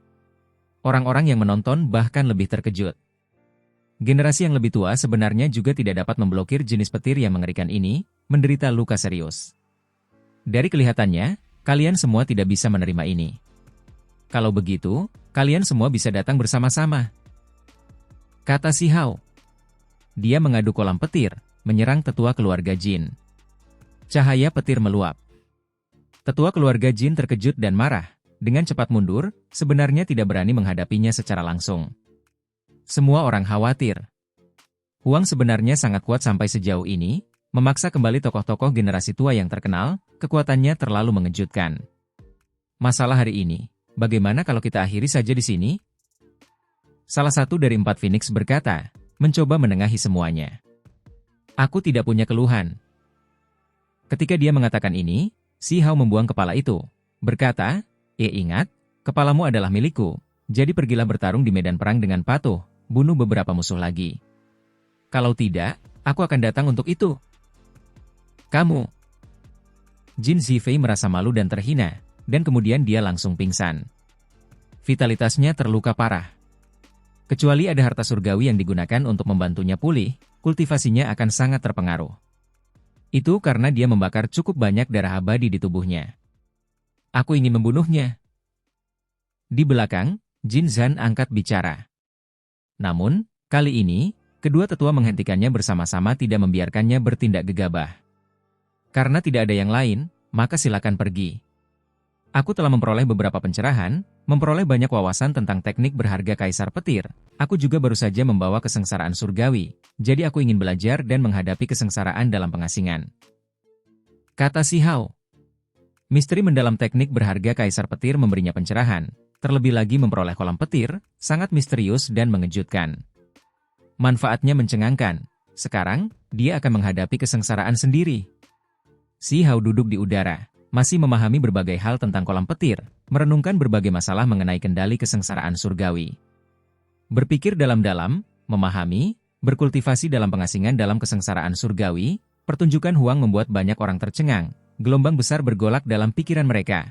Orang-orang yang menonton bahkan lebih terkejut. Generasi yang lebih tua sebenarnya juga tidak dapat memblokir jenis petir yang mengerikan ini, menderita luka serius. Dari kelihatannya, kalian semua tidak bisa menerima ini. Kalau begitu, kalian semua bisa datang bersama-sama. Kata si Hao. Dia mengadu kolam petir, menyerang tetua keluarga Jin. Cahaya petir meluap. Tetua keluarga Jin terkejut dan marah, dengan cepat mundur, sebenarnya tidak berani menghadapinya secara langsung. Semua orang khawatir. Huang sebenarnya sangat kuat sampai sejauh ini, memaksa kembali tokoh-tokoh generasi tua yang terkenal, kekuatannya terlalu mengejutkan. Masalah hari ini, bagaimana kalau kita akhiri saja di sini? Salah satu dari 4 Phoenix berkata, mencoba menengahi semuanya. Aku tidak punya keluhan. Ketika dia mengatakan ini, si Hao membuang kepala itu, berkata, ingat, kepalamu adalah milikku, jadi pergilah bertarung di medan perang dengan patuh, bunuh beberapa musuh lagi. Kalau tidak, aku akan datang untuk itu. Kamu. Jin Zifei merasa malu dan terhina, dan kemudian dia langsung pingsan. Vitalitasnya terluka parah. Kecuali ada harta surgawi yang digunakan untuk membantunya pulih, kultivasinya akan sangat terpengaruh. Itu karena dia membakar cukup banyak darah abadi di tubuhnya. Aku ingin membunuhnya. Di belakang, Jin Zhan angkat bicara. Namun, kali ini, kedua tetua menghentikannya bersama-sama tidak membiarkannya bertindak gegabah. Karena tidak ada yang lain, maka silakan pergi. Aku telah memperoleh beberapa pencerahan, memperoleh banyak wawasan tentang teknik berharga Kaisar Petir. Aku juga baru saja membawa kesengsaraan surgawi, jadi aku ingin belajar dan menghadapi kesengsaraan dalam pengasingan. Kata si Hao. Misteri mendalam teknik berharga Kaisar Petir memberinya pencerahan, terlebih lagi memperoleh kolam petir, sangat misterius dan mengejutkan. Manfaatnya mencengangkan. Sekarang, dia akan menghadapi kesengsaraan sendiri. Si Hao duduk di udara, masih memahami berbagai hal tentang kolam petir, merenungkan berbagai masalah mengenai kendali kesengsaraan surgawi. Berpikir dalam-dalam, memahami, berkultivasi dalam pengasingan dalam kesengsaraan surgawi, pertunjukan Huang membuat banyak orang tercengang. Gelombang besar bergolak dalam pikiran mereka.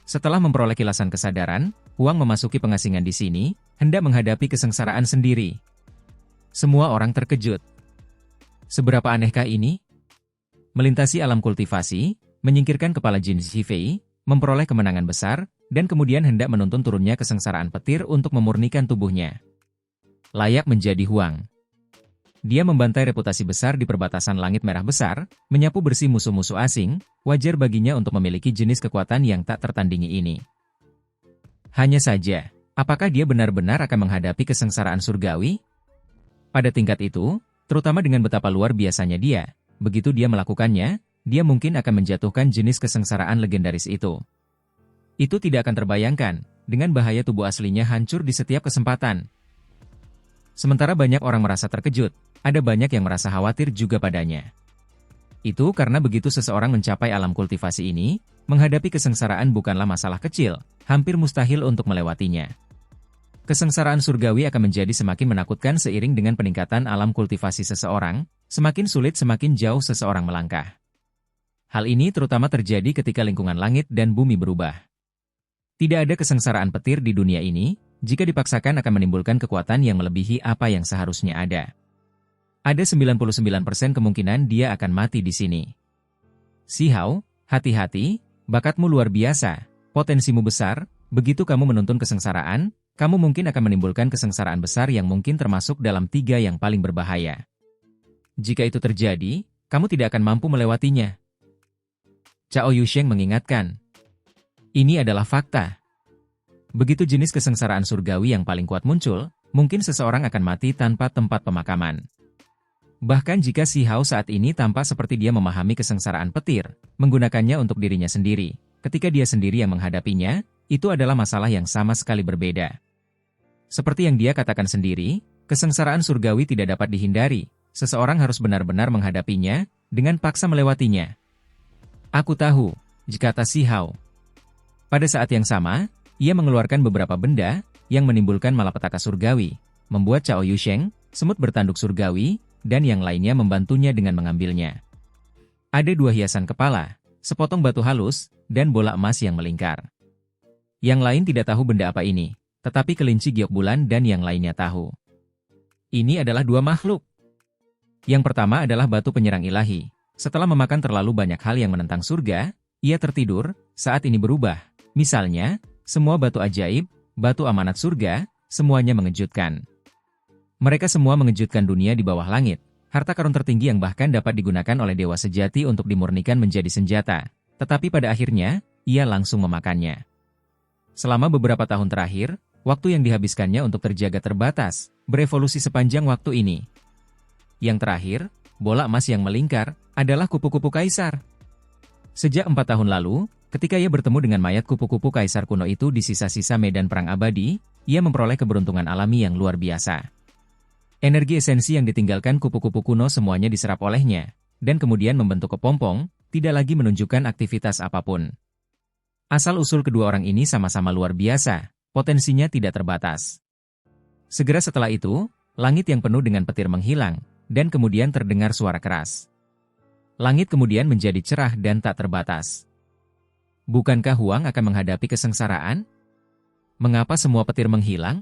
Setelah memperoleh kilasan kesadaran, Huang memasuki pengasingan di sini, hendak menghadapi kesengsaraan sendiri. Semua orang terkejut. Seberapa anehkah ini? Melintasi alam kultivasi, menyingkirkan kepala jin Zhifei, memperoleh kemenangan besar, dan kemudian hendak menuntun turunnya kesengsaraan petir untuk memurnikan tubuhnya. Layak menjadi Huang. Dia membantai reputasi besar di perbatasan langit merah besar, menyapu bersih musuh-musuh asing, wajar baginya untuk memiliki jenis kekuatan yang tak tertandingi ini. Hanya saja, apakah dia benar-benar akan menghadapi kesengsaraan surgawi? Pada tingkat itu, terutama dengan betapa luar biasanya dia, begitu dia melakukannya, dia mungkin akan menjatuhkan jenis kesengsaraan legendaris itu. Itu tidak akan terbayangkan, dengan bahaya tubuh aslinya hancur di setiap kesempatan. Sementara banyak orang merasa terkejut, ada banyak yang merasa khawatir juga padanya. Itu karena begitu seseorang mencapai alam kultivasi ini, menghadapi kesengsaraan bukanlah masalah kecil, hampir mustahil untuk melewatinya. Kesengsaraan surgawi akan menjadi semakin menakutkan seiring dengan peningkatan alam kultivasi seseorang, semakin sulit semakin jauh seseorang melangkah. Hal ini terutama terjadi ketika lingkungan langit dan bumi berubah. Tidak ada kesengsaraan petir di dunia ini, jika dipaksakan akan menimbulkan kekuatan yang melebihi apa yang seharusnya ada. Ada 99% kemungkinan dia akan mati di sini. Si Hao, hati-hati, bakatmu luar biasa, potensimu besar, begitu kamu menuntun kesengsaraan, kamu mungkin akan menimbulkan kesengsaraan besar yang mungkin termasuk dalam 3 yang paling berbahaya. Jika itu terjadi, kamu tidak akan mampu melewatinya. Cao Yusheng mengingatkan. Ini adalah fakta. Begitu jenis kesengsaraan surgawi yang paling kuat muncul, mungkin seseorang akan mati tanpa tempat pemakaman. Bahkan jika si Hao saat ini tampak seperti dia memahami kesengsaraan petir, menggunakannya untuk dirinya sendiri, ketika dia sendiri yang menghadapinya, itu adalah masalah yang sama sekali berbeda. Seperti yang dia katakan sendiri, kesengsaraan surgawi tidak dapat dihindari, seseorang harus benar-benar menghadapinya, dengan paksa melewatinya. Aku tahu, kata si Hao. Pada saat yang sama, ia mengeluarkan beberapa benda, yang menimbulkan malapetaka surgawi, membuat Cao Yusheng, semut bertanduk surgawi, dan yang lainnya membantunya dengan mengambilnya. Ada 2 hiasan kepala, sepotong batu halus, dan bola emas yang melingkar. Yang lain tidak tahu benda apa ini, tetapi kelinci giok bulan dan yang lainnya tahu. Ini adalah 2 makhluk. Yang pertama adalah batu penyerang ilahi. Setelah memakan terlalu banyak hal yang menentang surga, ia tertidur, saat ini berubah. Misalnya, semua batu ajaib, batu amanat surga, semuanya mengejutkan. Mereka semua mengejutkan dunia di bawah langit, harta karun tertinggi yang bahkan dapat digunakan oleh dewa sejati untuk dimurnikan menjadi senjata. Tetapi pada akhirnya, ia langsung memakannya. Selama beberapa tahun terakhir, waktu yang dihabiskannya untuk terjaga terbatas, berevolusi sepanjang waktu ini. Yang terakhir, bola emas yang melingkar, adalah kupu-kupu kaisar. Sejak 4 tahun lalu, ketika ia bertemu dengan mayat kupu-kupu kaisar kuno itu di sisa-sisa medan perang abadi, ia memperoleh keberuntungan alami yang luar biasa. Energi esensi yang ditinggalkan kupu-kupu kuno semuanya diserap olehnya, dan kemudian membentuk kepompong, tidak lagi menunjukkan aktivitas apapun. Asal-usul kedua orang ini sama-sama luar biasa, potensinya tidak terbatas. Segera setelah itu, langit yang penuh dengan petir menghilang, dan kemudian terdengar suara keras. Langit kemudian menjadi cerah dan tak terbatas. Bukankah Huang akan menghadapi kesengsaraan? Mengapa semua petir menghilang?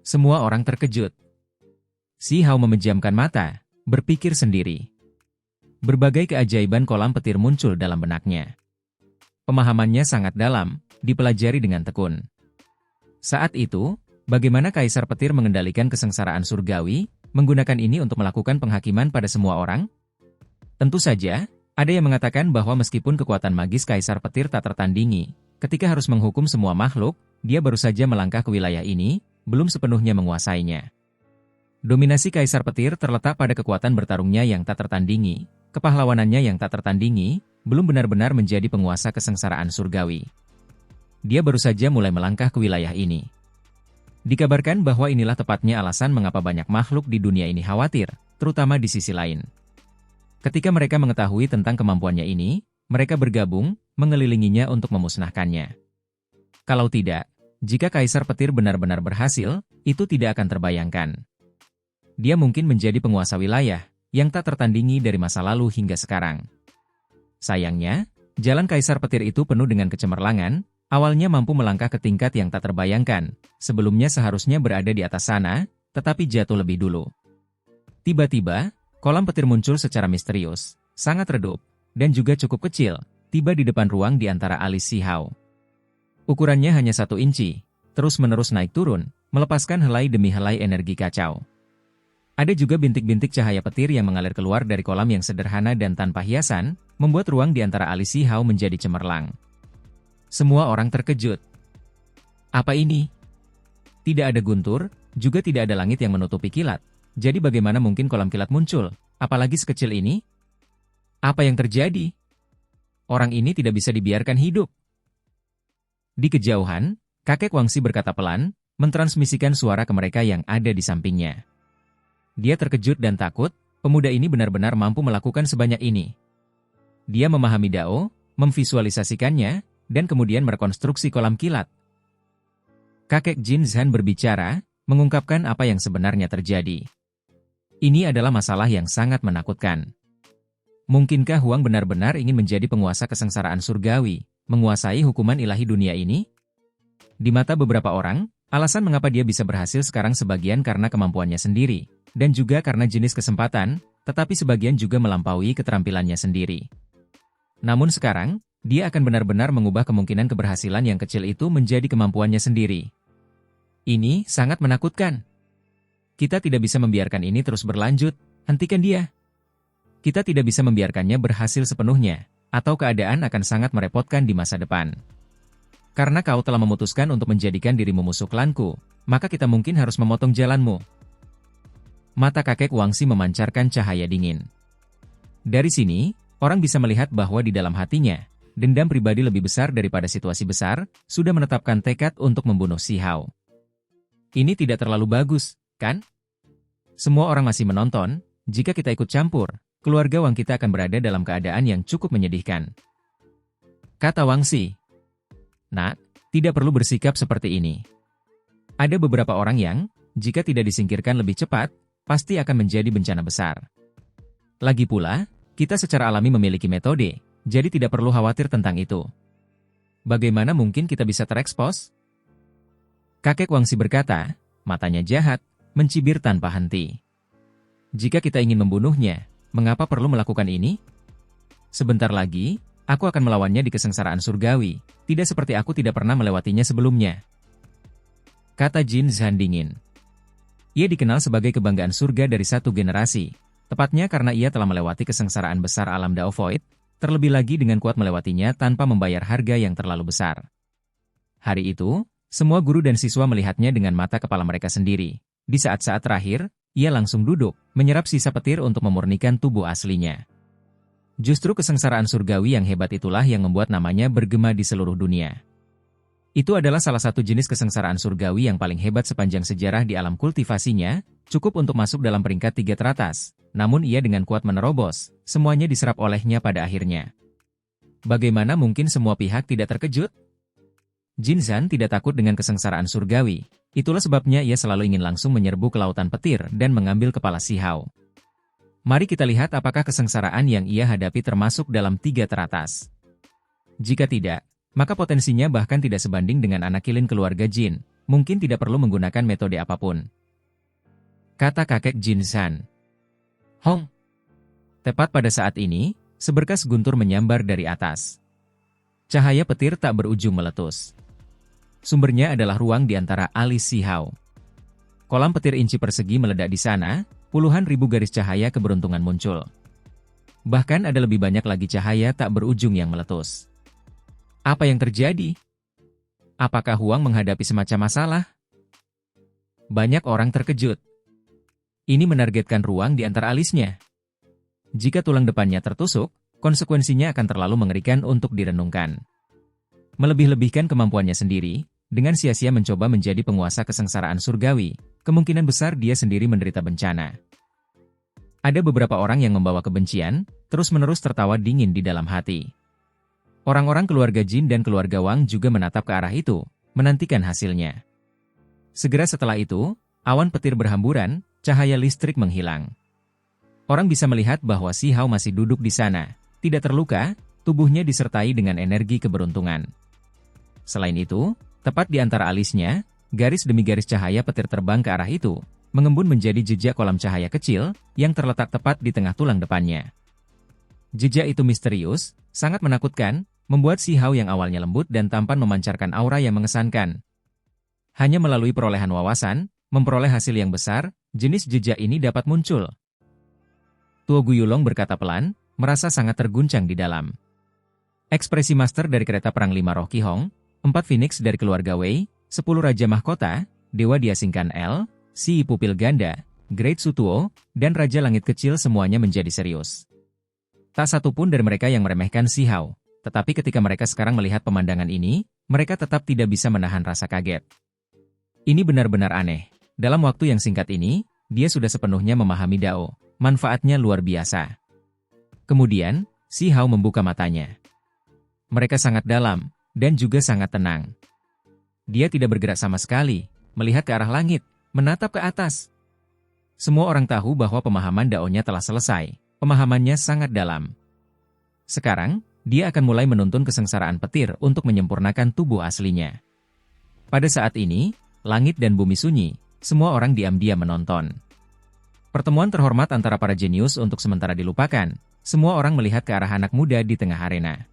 Semua orang terkejut. Si Hao memejamkan mata, berpikir sendiri. Berbagai keajaiban kolam petir muncul dalam benaknya. Pemahamannya sangat dalam, dipelajari dengan tekun. Saat itu, bagaimana Kaisar Petir mengendalikan kesengsaraan surgawi, menggunakan ini untuk melakukan penghakiman pada semua orang? Tentu saja, ada yang mengatakan bahwa meskipun kekuatan magis Kaisar Petir tak tertandingi, ketika harus menghukum semua makhluk, dia baru saja melangkah ke wilayah ini, belum sepenuhnya menguasainya. Dominasi Kaisar Petir terletak pada kekuatan bertarungnya yang tak tertandingi, kepahlawanannya yang tak tertandingi, belum benar-benar menjadi penguasa kesengsaraan surgawi. Dia baru saja mulai melangkah ke wilayah ini. Dikabarkan bahwa inilah tepatnya alasan mengapa banyak makhluk di dunia ini khawatir, terutama di sisi lain. Ketika mereka mengetahui tentang kemampuannya ini, mereka bergabung, mengelilinginya untuk memusnahkannya. Kalau tidak, jika Kaisar Petir benar-benar berhasil, itu tidak akan terbayangkan. Dia mungkin menjadi penguasa wilayah yang tak tertandingi dari masa lalu hingga sekarang. Sayangnya, jalan Kaisar Petir itu penuh dengan kecemerlangan, awalnya mampu melangkah ke tingkat yang tak terbayangkan, sebelumnya seharusnya berada di atas sana, tetapi jatuh lebih dulu. Tiba-tiba, kolam petir muncul secara misterius, sangat redup, dan juga cukup kecil, tiba di depan ruang di antara alis si Hao. Ukurannya hanya 1 inci, terus-menerus naik turun, melepaskan helai demi helai energi kacau. Ada juga bintik-bintik cahaya petir yang mengalir keluar dari kolam yang sederhana dan tanpa hiasan, membuat ruang di antara alis si Hao menjadi cemerlang. Semua orang terkejut. Apa ini? Tidak ada guntur, juga tidak ada langit yang menutupi kilat. Jadi bagaimana mungkin kolam kilat muncul, apalagi sekecil ini? Apa yang terjadi? Orang ini tidak bisa dibiarkan hidup. Di kejauhan, kakek Wangxi berkata pelan, mentransmisikan suara ke mereka yang ada di sampingnya. Dia terkejut dan takut, pemuda ini benar-benar mampu melakukan sebanyak ini. Dia memahami Dao, memvisualisasikannya, dan kemudian merekonstruksi kolam kilat. Kakek Jin Zhan berbicara, mengungkapkan apa yang sebenarnya terjadi. Ini adalah masalah yang sangat menakutkan. Mungkinkah Huang benar-benar ingin menjadi penguasa kesengsaraan surgawi, menguasai hukuman ilahi dunia ini? Di mata beberapa orang, alasan mengapa dia bisa berhasil sekarang sebagian karena kemampuannya sendiri, dan juga karena jenis kesempatan, tetapi sebagian juga melampaui keterampilannya sendiri. Namun sekarang, dia akan benar-benar mengubah kemungkinan keberhasilan yang kecil itu menjadi kemampuannya sendiri. Ini sangat menakutkan. Kita tidak bisa membiarkan ini terus berlanjut, hentikan dia. Kita tidak bisa membiarkannya berhasil sepenuhnya, atau keadaan akan sangat merepotkan di masa depan. Karena kau telah memutuskan untuk menjadikan dirimu musuh klanku, maka kita mungkin harus memotong jalanmu. Mata kakek Wangxi memancarkan cahaya dingin. Dari sini, orang bisa melihat bahwa di dalam hatinya, dendam pribadi lebih besar daripada situasi besar, sudah menetapkan tekad untuk membunuh si Hao. Ini tidak terlalu bagus, kan? Semua orang masih menonton, jika kita ikut campur, keluarga Wang kita akan berada dalam keadaan yang cukup menyedihkan. Kata Wangxi. Nak, tidak perlu bersikap seperti ini. Ada beberapa orang yang, jika tidak disingkirkan lebih cepat, pasti akan menjadi bencana besar. Lagi pula, kita secara alami memiliki metode, jadi tidak perlu khawatir tentang itu. Bagaimana mungkin kita bisa terekspos? Kakek Wangxi berkata, matanya jahat, mencibir tanpa henti. Jika kita ingin membunuhnya, mengapa perlu melakukan ini? Sebentar lagi, aku akan melawannya di kesengsaraan surgawi, tidak seperti aku tidak pernah melewatinya sebelumnya. Kata Jin Zhan dingin. Ia dikenal sebagai kebanggaan surga dari satu generasi, tepatnya karena ia telah melewati kesengsaraan besar alam Dao Void, terlebih lagi dengan kuat melewatinya tanpa membayar harga yang terlalu besar. Hari itu, semua guru dan siswa melihatnya dengan mata kepala mereka sendiri. Di saat-saat terakhir, ia langsung duduk, menyerap sisa petir untuk memurnikan tubuh aslinya. Justru kesengsaraan surgawi yang hebat itulah yang membuat namanya bergema di seluruh dunia. Itu adalah salah satu jenis kesengsaraan surgawi yang paling hebat sepanjang sejarah di alam kultivasinya, cukup untuk masuk dalam peringkat 3 teratas, namun ia dengan kuat menerobos, semuanya diserap olehnya pada akhirnya. Bagaimana mungkin semua pihak tidak terkejut? Jin Zhan tidak takut dengan kesengsaraan surgawi, itulah sebabnya ia selalu ingin langsung menyerbu ke lautan petir dan mengambil kepala si Hao. Mari kita lihat apakah kesengsaraan yang ia hadapi termasuk dalam 3 teratas. Jika tidak, maka potensinya bahkan tidak sebanding dengan anak kilin keluarga Jin, mungkin tidak perlu menggunakan metode apapun. Kata kakek Jin Zhan. Hong! Tepat pada saat ini, seberkas guntur menyambar dari atas. Cahaya petir tak berujung meletus. Sumbernya adalah ruang di antara alis si Hao. Kolam petir inci persegi meledak di sana, puluhan ribu garis cahaya keberuntungan muncul. Bahkan ada lebih banyak lagi cahaya tak berujung yang meletus. Apa yang terjadi? Apakah Huang menghadapi semacam masalah? Banyak orang terkejut. Ini menargetkan ruang di antara alisnya. Jika tulang depannya tertusuk, konsekuensinya akan terlalu mengerikan untuk direnungkan. Melebih-lebihkan kemampuannya sendiri, dengan sia-sia mencoba menjadi penguasa kesengsaraan surgawi, kemungkinan besar dia sendiri menderita bencana. Ada beberapa orang yang membawa kebencian, terus-menerus tertawa dingin di dalam hati. Orang-orang keluarga Jin dan keluarga Wang juga menatap ke arah itu, menantikan hasilnya. Segera setelah itu, awan petir berhamburan, cahaya listrik menghilang. Orang bisa melihat bahwa Si Hao masih duduk di sana, tidak terluka, tubuhnya disertai dengan energi keberuntungan. Selain itu, tepat di antara alisnya, garis demi garis cahaya petir terbang ke arah itu, mengembun menjadi jejak kolam cahaya kecil yang terletak tepat di tengah tulang depannya. Jejak itu misterius, sangat menakutkan, membuat Si Hao yang awalnya lembut dan tampan memancarkan aura yang mengesankan. Hanya melalui perolehan wawasan, memperoleh hasil yang besar, jenis jejak ini dapat muncul. Tuo Guyulong berkata pelan, merasa sangat terguncang di dalam. Ekspresi master dari kereta perang 5 roh Qi Hong, 4 Phoenix dari keluarga Wei, 10 Raja Mahkota, Dewa Diasingkan L, Si Pupil Ganda, Great Sutuo, dan Raja Langit Kecil semuanya menjadi serius. Tak satu pun dari mereka yang meremehkan Si Hao, tetapi ketika mereka sekarang melihat pemandangan ini, mereka tetap tidak bisa menahan rasa kaget. Ini benar-benar aneh. Dalam waktu yang singkat ini, dia sudah sepenuhnya memahami Dao. Manfaatnya luar biasa. Kemudian, Si Hao membuka matanya. Mereka sangat dalam, dan juga sangat tenang. Dia tidak bergerak sama sekali, melihat ke arah langit, menatap ke atas. Semua orang tahu bahwa pemahaman Dao-nya telah selesai, pemahamannya sangat dalam. Sekarang, dia akan mulai menuntun kesengsaraan petir untuk menyempurnakan tubuh aslinya. Pada saat ini, langit dan bumi sunyi, semua orang diam-diam menonton. Pertemuan terhormat antara para jenius untuk sementara dilupakan, semua orang melihat ke arah anak muda di tengah arena.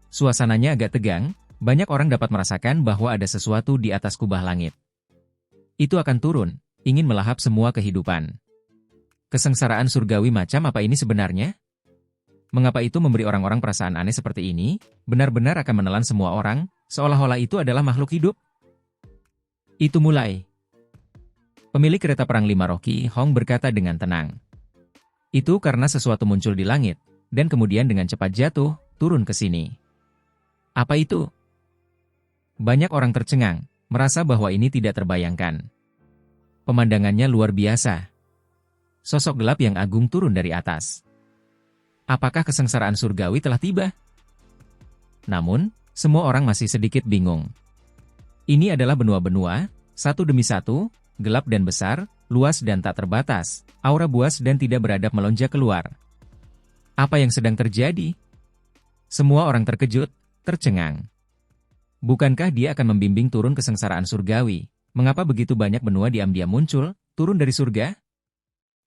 Suasananya agak tegang, banyak orang dapat merasakan bahwa ada sesuatu di atas kubah langit. Itu akan turun, ingin melahap semua kehidupan. Kesengsaraan surgawi macam apa ini sebenarnya? Mengapa itu memberi orang-orang perasaan aneh seperti ini, benar-benar akan menelan semua orang, seolah-olah itu adalah makhluk hidup? Itu mulai. Pemilik kereta perang 5 roh Qi Hong berkata dengan tenang. Itu karena sesuatu muncul di langit, dan kemudian dengan cepat jatuh, turun ke sini. Apa itu? Banyak orang tercengang, merasa bahwa ini tidak terbayangkan. Pemandangannya luar biasa. Sosok gelap yang agung turun dari atas. Apakah kesengsaraan surgawi telah tiba? Namun, semua orang masih sedikit bingung. Ini adalah benua-benua, satu demi satu, gelap dan besar, luas dan tak terbatas, aura buas dan tidak beradab melonjak keluar. Apa yang sedang terjadi? Semua orang terkejut, tercengang. Bukankah dia akan membimbing turun kesengsaraan surgawi? Mengapa begitu banyak benua diam-diam muncul, turun dari surga?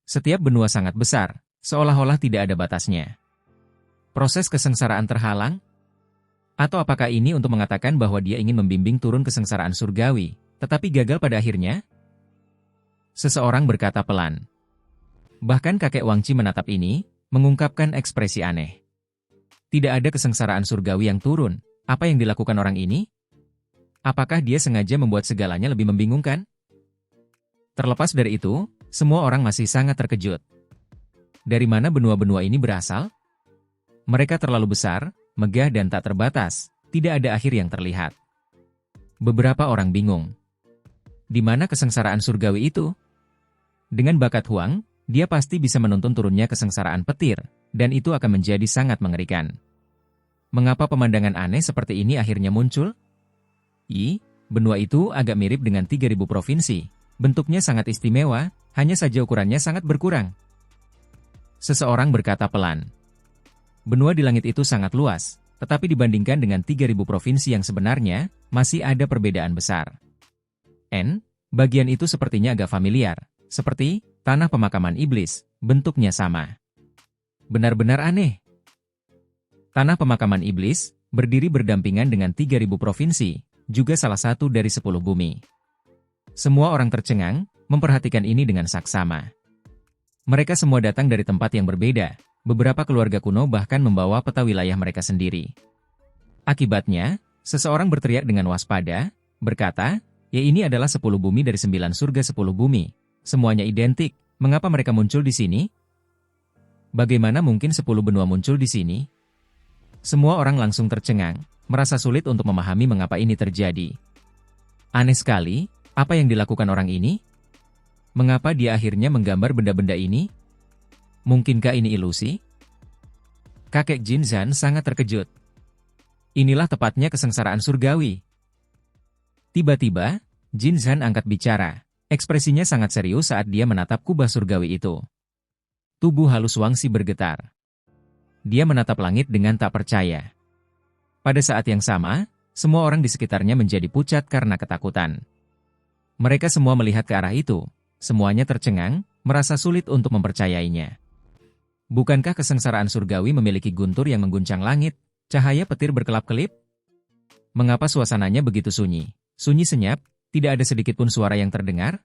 Setiap benua sangat besar, seolah-olah tidak ada batasnya. Proses kesengsaraan terhalang? Atau apakah ini untuk mengatakan bahwa dia ingin membimbing turun kesengsaraan surgawi, tetapi gagal pada akhirnya? Seseorang berkata pelan. Bahkan kakek Wang Qi menatap ini, mengungkapkan ekspresi aneh. Tidak ada kesengsaraan surgawi yang turun, apa yang dilakukan orang ini? Apakah dia sengaja membuat segalanya lebih membingungkan? Terlepas dari itu, semua orang masih sangat terkejut. Dari mana benua-benua ini berasal? Mereka terlalu besar, megah dan tak terbatas, tidak ada akhir yang terlihat. Beberapa orang bingung. Di mana kesengsaraan surgawi itu? Dengan bakat Huang, dia pasti bisa menuntun turunnya kesengsaraan petir, dan itu akan menjadi sangat mengerikan. Mengapa pemandangan aneh seperti ini akhirnya muncul? Benua itu agak mirip dengan 3.000 provinsi. Bentuknya sangat istimewa, hanya saja ukurannya sangat berkurang. Seseorang berkata pelan. Benua di langit itu sangat luas, tetapi dibandingkan dengan 3.000 provinsi yang sebenarnya, masih ada perbedaan besar. Bagian itu sepertinya agak familiar, seperti tanah pemakaman iblis, bentuknya sama. Benar-benar aneh. Tanah pemakaman iblis, berdiri berdampingan dengan 3.000 provinsi, juga salah satu dari 10 bumi. Semua orang tercengang, memperhatikan ini dengan saksama. Mereka semua datang dari tempat yang berbeda, beberapa keluarga kuno bahkan membawa peta wilayah mereka sendiri. Akibatnya, seseorang berteriak dengan waspada, berkata, ya ini adalah 10 bumi dari 9 surga 10 bumi. Semuanya identik, Mengapa mereka muncul di sini? Bagaimana mungkin 10 benua muncul di sini? Semua orang langsung tercengang, merasa sulit untuk memahami mengapa ini terjadi. Aneh sekali, apa yang dilakukan orang ini? Mengapa dia akhirnya menggambar benda-benda ini? Mungkinkah ini ilusi? Kakek Jinzhan sangat terkejut. Inilah tepatnya kesengsaraan surgawi. Tiba-tiba, Jinzhan angkat bicara. Ekspresinya sangat serius saat dia menatap kubah surgawi itu. Tubuh halus Wangxi bergetar. Dia menatap langit dengan tak percaya. Pada saat yang sama, semua orang di sekitarnya menjadi pucat karena ketakutan. Mereka semua melihat ke arah itu. Semuanya tercengang, merasa sulit untuk mempercayainya. Bukankah kesengsaraan surgawi memiliki guntur yang mengguncang langit, cahaya petir berkelap-kelip? Mengapa suasananya begitu sunyi? Sunyi senyap, tidak ada sedikit pun suara yang terdengar?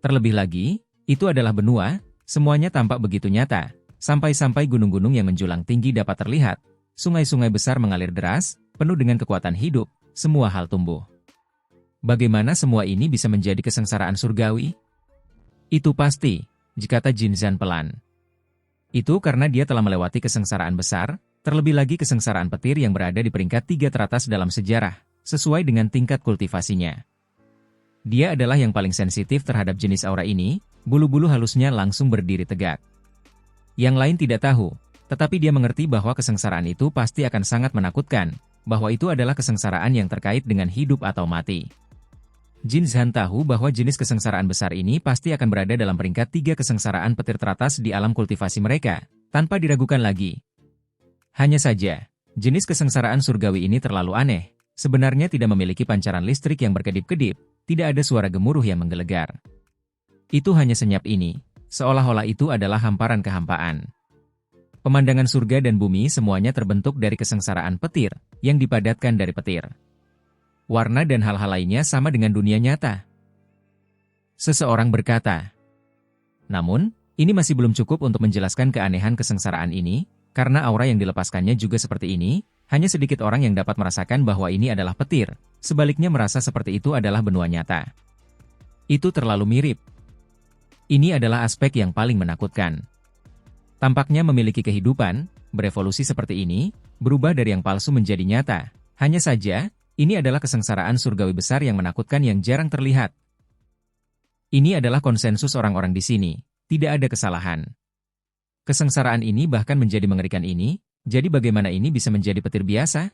Terlebih lagi, itu adalah benua, semuanya tampak begitu nyata, sampai-sampai gunung-gunung yang menjulang tinggi dapat terlihat, sungai-sungai besar mengalir deras, penuh dengan kekuatan hidup, semua hal tumbuh. Bagaimana semua ini bisa menjadi kesengsaraan surgawi? Itu pasti, kata Jinzhan pelan. Itu karena dia telah melewati kesengsaraan besar, terlebih lagi kesengsaraan petir yang berada di peringkat 3 teratas dalam sejarah, sesuai dengan tingkat kultivasinya. Dia adalah yang paling sensitif terhadap jenis aura ini, bulu-bulu halusnya langsung berdiri tegak. Yang lain tidak tahu, tetapi dia mengerti bahwa kesengsaraan itu pasti akan sangat menakutkan, bahwa itu adalah kesengsaraan yang terkait dengan hidup atau mati. Jinzhan tahu bahwa jenis kesengsaraan besar ini pasti akan berada dalam peringkat 3 kesengsaraan petir teratas di alam kultivasi mereka, tanpa diragukan lagi. Hanya saja, jenis kesengsaraan surgawi ini terlalu aneh, sebenarnya tidak memiliki pancaran listrik yang berkedip-kedip, tidak ada suara gemuruh yang menggelegar. Itu hanya senyap ini, seolah-olah itu adalah hamparan kehampaan. Pemandangan surga dan bumi semuanya terbentuk dari kesengsaraan petir, yang dipadatkan dari petir. Warna dan hal-hal lainnya sama dengan dunia nyata. Seseorang berkata. Namun, ini masih belum cukup untuk menjelaskan keanehan kesengsaraan ini, karena aura yang dilepaskannya juga seperti ini, hanya sedikit orang yang dapat merasakan bahwa ini adalah petir, sebaliknya merasa seperti itu adalah benua nyata. Itu terlalu mirip. Ini adalah aspek yang paling menakutkan. Tampaknya memiliki kehidupan, berevolusi seperti ini, berubah dari yang palsu menjadi nyata. Hanya saja, ini adalah kesengsaraan surgawi besar yang menakutkan yang jarang terlihat. Ini adalah konsensus orang-orang di sini, tidak ada kesalahan. Kesengsaraan ini bahkan menjadi mengerikan ini, jadi bagaimana ini bisa menjadi petir biasa?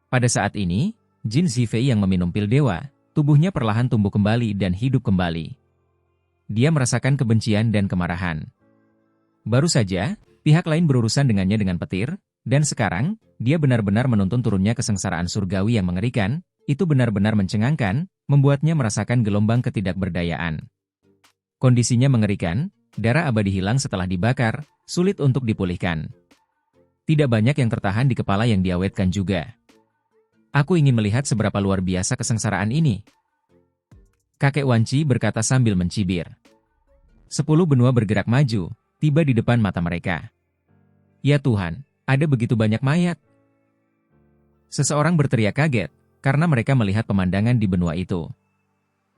Pada saat ini, Jin Zifei yang meminum pil dewa, tubuhnya perlahan tumbuh kembali dan hidup kembali. Dia merasakan kebencian dan kemarahan. Baru saja, pihak lain berurusan dengannya dengan petir, dan sekarang, dia benar-benar menuntun turunnya kesengsaraan surgawi yang mengerikan, itu benar-benar mencengangkan, membuatnya merasakan gelombang ketidakberdayaan. Kondisinya mengerikan, darah abadi hilang setelah dibakar, sulit untuk dipulihkan. Tidak banyak yang tertahan di kepala yang diawetkan juga. Aku ingin melihat seberapa luar biasa kesengsaraan ini. Kakek Wanci berkata sambil mencibir. 10 benua bergerak maju, tiba di depan mata mereka. Ya Tuhan, ada begitu banyak mayat. Seseorang berteriak kaget, karena mereka melihat pemandangan di benua itu.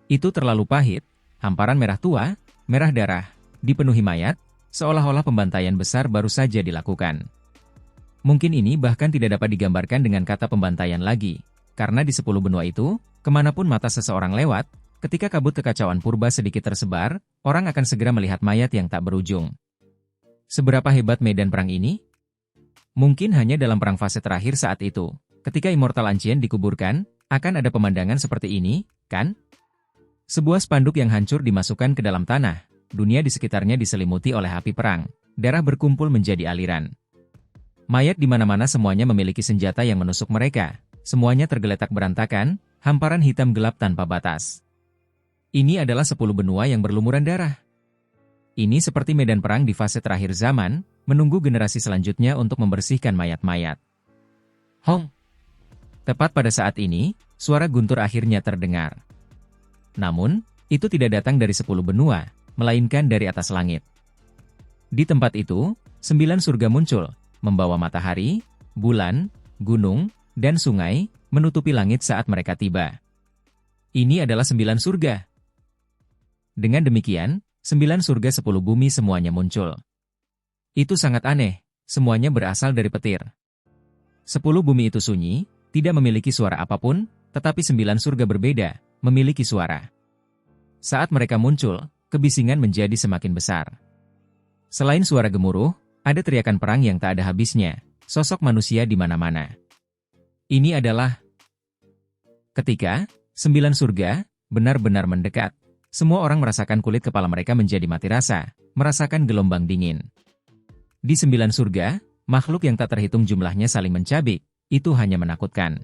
Itu terlalu pahit, hamparan merah tua, merah darah, dipenuhi mayat, seolah-olah pembantaian besar baru saja dilakukan. Mungkin ini bahkan tidak dapat digambarkan dengan kata pembantaian lagi, karena di 10 benua itu, kemanapun mata seseorang lewat, ketika kabut kekacauan purba sedikit tersebar, orang akan segera melihat mayat yang tak berujung. Seberapa hebat medan perang ini? Mungkin hanya dalam perang fase terakhir saat itu, ketika Immortal Ancient dikuburkan, akan ada pemandangan seperti ini, kan? Sebuah spanduk yang hancur dimasukkan ke dalam tanah, dunia di sekitarnya diselimuti oleh api perang, darah berkumpul menjadi aliran. Mayat di mana-mana semuanya memiliki senjata yang menusuk mereka, semuanya tergeletak berantakan, hamparan hitam gelap tanpa batas. Ini adalah 10 benua yang berlumuran darah. Ini seperti medan perang di fase terakhir zaman, menunggu generasi selanjutnya untuk membersihkan mayat-mayat. Hong! Tepat pada saat ini, suara guntur akhirnya terdengar. Namun, itu tidak datang dari 10 benua, melainkan dari atas langit. Di tempat itu, 9 surga muncul, membawa matahari, bulan, gunung, dan sungai, menutupi langit saat mereka tiba. Ini adalah 9 surga. Dengan demikian, 9 surga 10 bumi semuanya muncul. Itu sangat aneh, semuanya berasal dari petir. 10 bumi itu sunyi, tidak memiliki suara apapun, tetapi 9 surga berbeda, memiliki suara. Saat mereka muncul, kebisingan menjadi semakin besar. Selain suara gemuruh, ada teriakan perang yang tak ada habisnya, sosok manusia di mana-mana. Ini adalah ketika 9 surga benar-benar mendekat. Semua orang merasakan kulit kepala mereka menjadi mati rasa, merasakan gelombang dingin. Di 9 surga, makhluk yang tak terhitung jumlahnya saling mencabik, itu hanya menakutkan.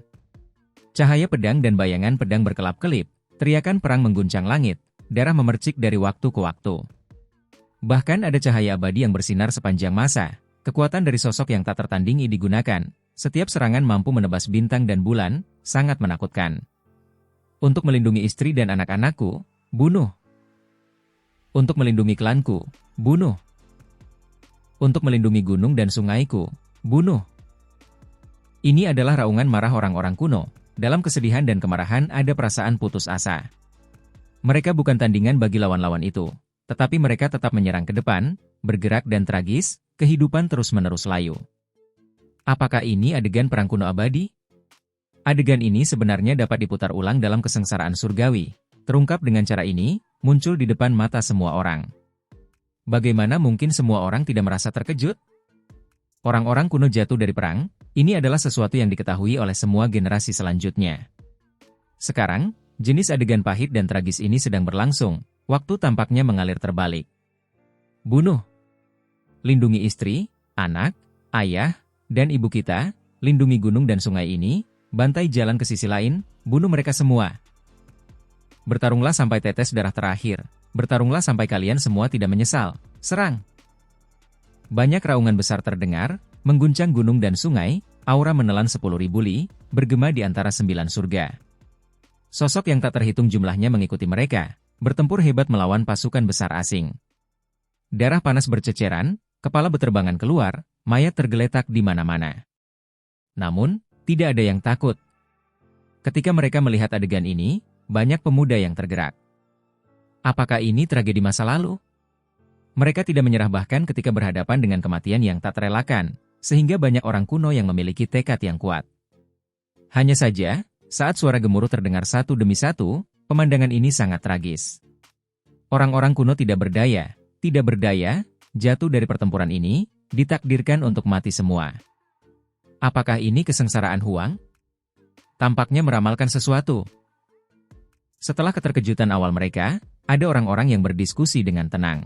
Cahaya pedang dan bayangan pedang berkelap-kelip, teriakan perang mengguncang langit, darah memercik dari waktu ke waktu. Bahkan ada cahaya abadi yang bersinar sepanjang masa, kekuatan dari sosok yang tak tertandingi digunakan, setiap serangan mampu menebas bintang dan bulan, sangat menakutkan. Untuk melindungi istri dan anak-anakku, bunuh. Untuk melindungi klanku, bunuh. Untuk melindungi gunung dan sungaiku, bunuh. Ini adalah raungan marah orang-orang kuno. Dalam kesedihan dan kemarahan ada perasaan putus asa. Mereka bukan tandingan bagi lawan-lawan itu, tetapi mereka tetap menyerang ke depan, bergerak dan tragis, kehidupan terus-menerus layu. Apakah ini adegan perang kuno abadi? Adegan ini sebenarnya dapat diputar ulang dalam kesengsaraan surgawi. Terungkap dengan cara ini, muncul di depan mata semua orang. Bagaimana mungkin semua orang tidak merasa terkejut? Orang-orang kuno jatuh dari perang, ini adalah sesuatu yang diketahui oleh semua generasi selanjutnya. Sekarang, jenis adegan pahit dan tragis ini sedang berlangsung, waktu tampaknya mengalir terbalik. Bunuh. Lindungi istri, anak, ayah, dan ibu kita, lindungi gunung dan sungai ini, bantai jalan ke sisi lain, bunuh mereka semua. Bertarunglah sampai tetes darah terakhir. Bertarunglah sampai kalian semua tidak menyesal. Serang! Banyak raungan besar terdengar, mengguncang gunung dan sungai, aura menelan 10.000 li, bergema di antara 9 surga. Sosok yang tak terhitung jumlahnya mengikuti mereka, bertempur hebat melawan pasukan besar asing. Darah panas berceceran, kepala beterbangan keluar, mayat tergeletak di mana-mana. Namun, tidak ada yang takut. Ketika mereka melihat adegan ini, banyak pemuda yang tergerak. Apakah ini tragedi masa lalu? Mereka tidak menyerah bahkan ketika berhadapan dengan kematian yang tak terelakkan, sehingga banyak orang kuno yang memiliki tekad yang kuat. Hanya saja, saat suara gemuruh terdengar satu demi satu, pemandangan ini sangat tragis. Orang-orang kuno tidak berdaya, jatuh dari pertempuran ini, ditakdirkan untuk mati semua. Apakah ini kesengsaraan Huang? Tampaknya meramalkan sesuatu. Setelah keterkejutan awal mereka, ada orang-orang yang berdiskusi dengan tenang.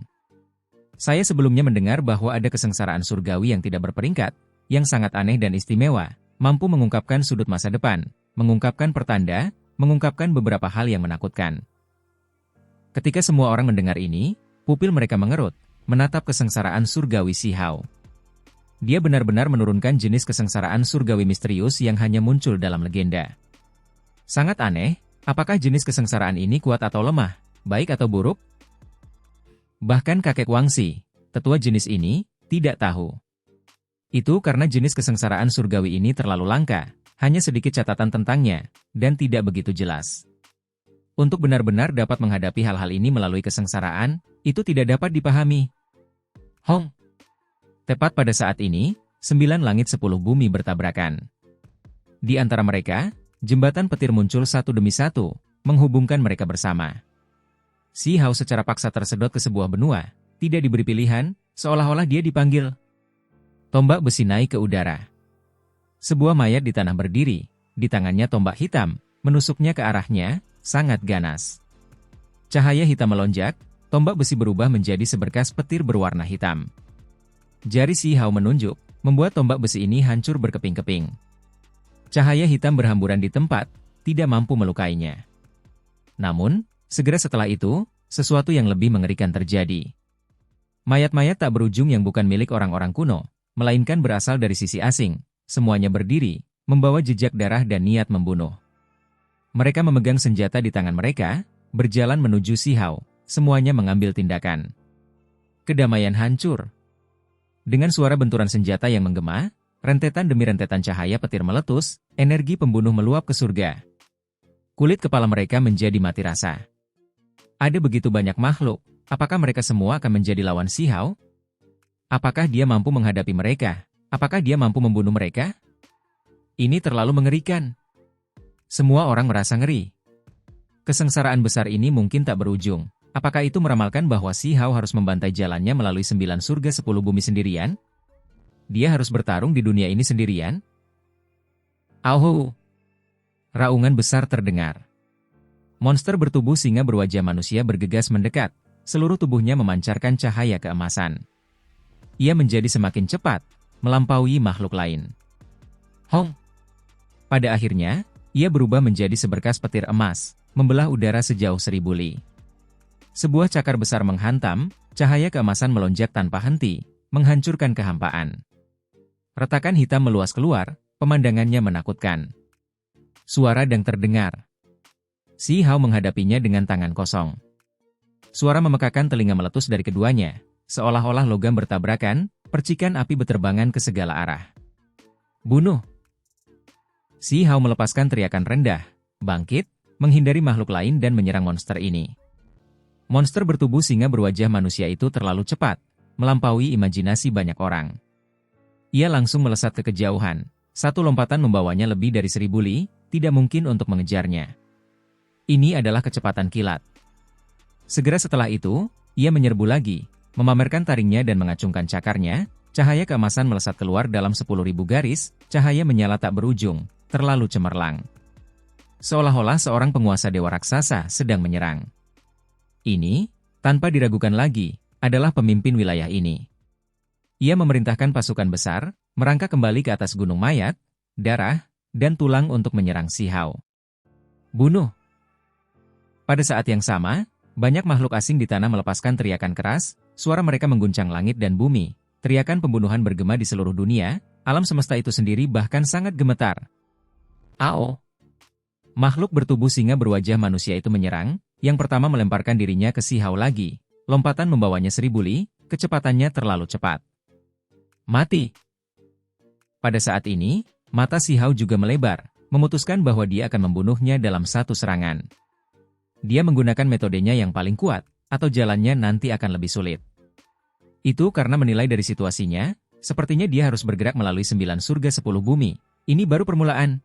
Saya sebelumnya mendengar bahwa ada kesengsaraan surgawi yang tidak berperingkat, yang sangat aneh dan istimewa, mampu mengungkapkan sudut masa depan, mengungkapkan pertanda, mengungkapkan beberapa hal yang menakutkan. Ketika semua orang mendengar ini, pupil mereka mengerut, menatap kesengsaraan surgawi Si Hao. Dia benar-benar menurunkan jenis kesengsaraan surgawi misterius yang hanya muncul dalam legenda. Sangat aneh, apakah jenis kesengsaraan ini kuat atau lemah, baik atau buruk? Bahkan kakek Wangxi, tetua jenis ini, tidak tahu. Itu karena jenis kesengsaraan surgawi ini terlalu langka, hanya sedikit catatan tentangnya, dan tidak begitu jelas. Untuk benar-benar dapat menghadapi hal-hal ini melalui kesengsaraan, itu tidak dapat dipahami. Hong! Tepat pada saat ini, 9 langit 10 bumi bertabrakan. Di antara mereka, jembatan petir muncul satu demi satu, menghubungkan mereka bersama. Si Hao secara paksa tersedot ke sebuah benua, tidak diberi pilihan, seolah-olah dia dipanggil. Tombak besi naik ke udara. Sebuah mayat di tanah berdiri, di tangannya tombak hitam, menusuknya ke arahnya, sangat ganas. Cahaya hitam melonjak, tombak besi berubah menjadi seberkas petir berwarna hitam. Jari Si Hao menunjuk, membuat tombak besi ini hancur berkeping-keping. Cahaya hitam berhamburan di tempat, tidak mampu melukainya. Namun, segera setelah itu, sesuatu yang lebih mengerikan terjadi. Mayat-mayat tak berujung yang bukan milik orang-orang kuno, melainkan berasal dari sisi asing, semuanya berdiri, membawa jejak darah dan niat membunuh. Mereka memegang senjata di tangan mereka, berjalan menuju Si Hao, semuanya mengambil tindakan. Kedamaian hancur. Dengan suara benturan senjata yang menggema, rentetan demi rentetan cahaya petir meletus, energi pembunuh meluap ke surga. Kulit kepala mereka menjadi mati rasa. Ada begitu banyak makhluk, Apakah mereka semua akan menjadi lawan Si Hao? Apakah dia mampu menghadapi mereka? Apakah dia mampu membunuh mereka? Ini terlalu mengerikan. Semua orang merasa ngeri. Kesengsaraan besar ini mungkin tak berujung. Apakah itu meramalkan bahwa Si Hao harus membantai jalannya melalui 9 surga 10 bumi sendirian? Dia harus bertarung di dunia ini sendirian? Auhu! Raungan besar terdengar. Monster bertubuh singa berwajah manusia bergegas mendekat. Seluruh tubuhnya memancarkan cahaya keemasan. Ia menjadi semakin cepat, melampaui makhluk lain. Hong! Pada akhirnya, ia berubah menjadi seberkas petir emas, membelah udara sejauh 1000 li. Sebuah cakar besar menghantam, cahaya keemasan melonjak tanpa henti, menghancurkan kehampaan. Retakan hitam meluas keluar, pemandangannya menakutkan. Suara dang terdengar. Si Hao menghadapinya dengan tangan kosong. Suara memekakan telinga meletus dari keduanya, seolah-olah logam bertabrakan, percikan api berterbangan ke segala arah. Bunuh! Si Hao melepaskan teriakan rendah, bangkit, menghindari makhluk lain dan menyerang monster ini. Monster bertubuh singa berwajah manusia itu terlalu cepat, melampaui imajinasi banyak orang. Ia langsung melesat ke kejauhan. Satu lompatan membawanya lebih dari 1000 li, tidak mungkin untuk mengejarnya. Ini adalah kecepatan kilat. Segera setelah itu, ia menyerbu lagi, memamerkan taringnya dan mengacungkan cakarnya, cahaya keemasan melesat keluar dalam 10.000 garis, cahaya menyala tak berujung, terlalu cemerlang. Seolah-olah seorang penguasa dewa raksasa sedang menyerang. Ini, tanpa diragukan lagi, adalah pemimpin wilayah ini. Ia memerintahkan pasukan besar, merangkak kembali ke atas gunung mayat, darah, dan tulang untuk menyerang Si Hao. Bunuh! Pada saat yang sama, banyak makhluk asing di tanah melepaskan teriakan keras, suara mereka mengguncang langit dan bumi, teriakan pembunuhan bergema di seluruh dunia, alam semesta itu sendiri bahkan sangat gemetar. Ao! Makhluk bertubuh singa berwajah manusia itu menyerang, yang pertama melemparkan dirinya ke Si Hao lagi, lompatan membawanya 1000 li, kecepatannya terlalu cepat. Mati! Pada saat ini, mata Si Hao juga melebar, memutuskan bahwa dia akan membunuhnya dalam satu serangan. Dia menggunakan metodenya yang paling kuat, atau jalannya nanti akan lebih sulit. Itu karena menilai dari situasinya, sepertinya dia harus bergerak melalui 9 surga 10 bumi. Ini baru permulaan.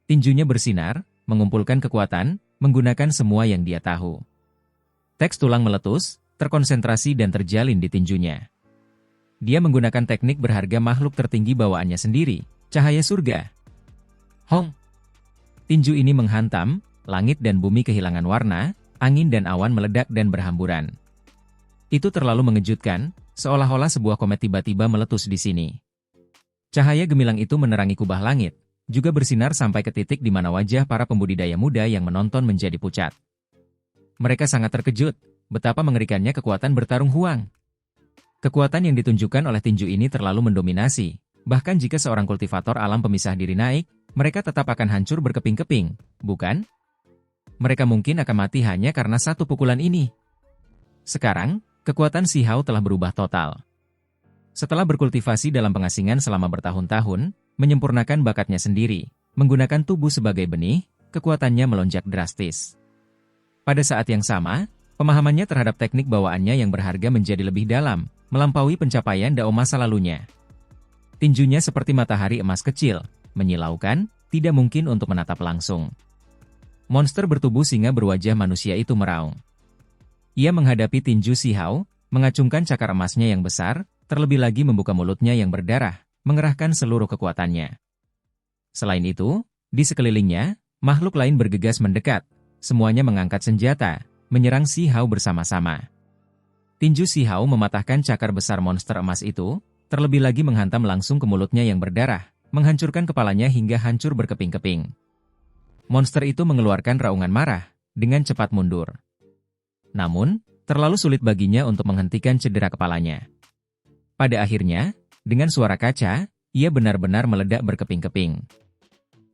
Tinjunya bersinar, mengumpulkan kekuatan, menggunakan semua yang dia tahu. Teks tulang meletus, terkonsentrasi dan terjalin di tinjunya. Dia menggunakan teknik berharga makhluk tertinggi bawaannya sendiri, cahaya surga. Hong! Tinju ini menghantam, langit dan bumi kehilangan warna, angin dan awan meledak dan berhamburan. Itu terlalu mengejutkan, seolah-olah sebuah komet tiba-tiba meletus di sini. Cahaya gemilang itu menerangi kubah langit, juga bersinar sampai ke titik di mana wajah para pembudidaya muda yang menonton menjadi pucat. Mereka sangat terkejut, betapa mengerikannya kekuatan bertarung Huang. Kekuatan yang ditunjukkan oleh tinju ini terlalu mendominasi, bahkan jika seorang kultivator alam pemisah diri naik, mereka tetap akan hancur berkeping-keping, bukan? Mereka mungkin akan mati hanya karena satu pukulan ini. Sekarang, kekuatan Si Hao telah berubah total. Setelah berkultivasi dalam pengasingan selama bertahun-tahun, menyempurnakan bakatnya sendiri, menggunakan tubuh sebagai benih, kekuatannya melonjak drastis. Pada saat yang sama, pemahamannya terhadap teknik bawaannya yang berharga menjadi lebih dalam, melampaui pencapaian Dao masa lalunya. Tinjunya seperti matahari emas kecil, menyilaukan, tidak mungkin untuk menatap langsung. Monster bertubuh singa berwajah manusia itu meraung. Ia menghadapi tinju Si Hao, mengacungkan cakar emasnya yang besar, terlebih lagi membuka mulutnya yang berdarah, mengerahkan seluruh kekuatannya. Selain itu, di sekelilingnya, makhluk lain bergegas mendekat, semuanya mengangkat senjata, menyerang Si Hao bersama-sama. Tinju Si Hao mematahkan cakar besar monster emas itu, terlebih lagi menghantam langsung ke mulutnya yang berdarah, menghancurkan kepalanya hingga hancur berkeping-keping. Monster itu mengeluarkan raungan marah, dengan cepat mundur. Namun, terlalu sulit baginya untuk menghentikan cedera kepalanya. Pada akhirnya, dengan suara kaca, ia benar-benar meledak berkeping-keping.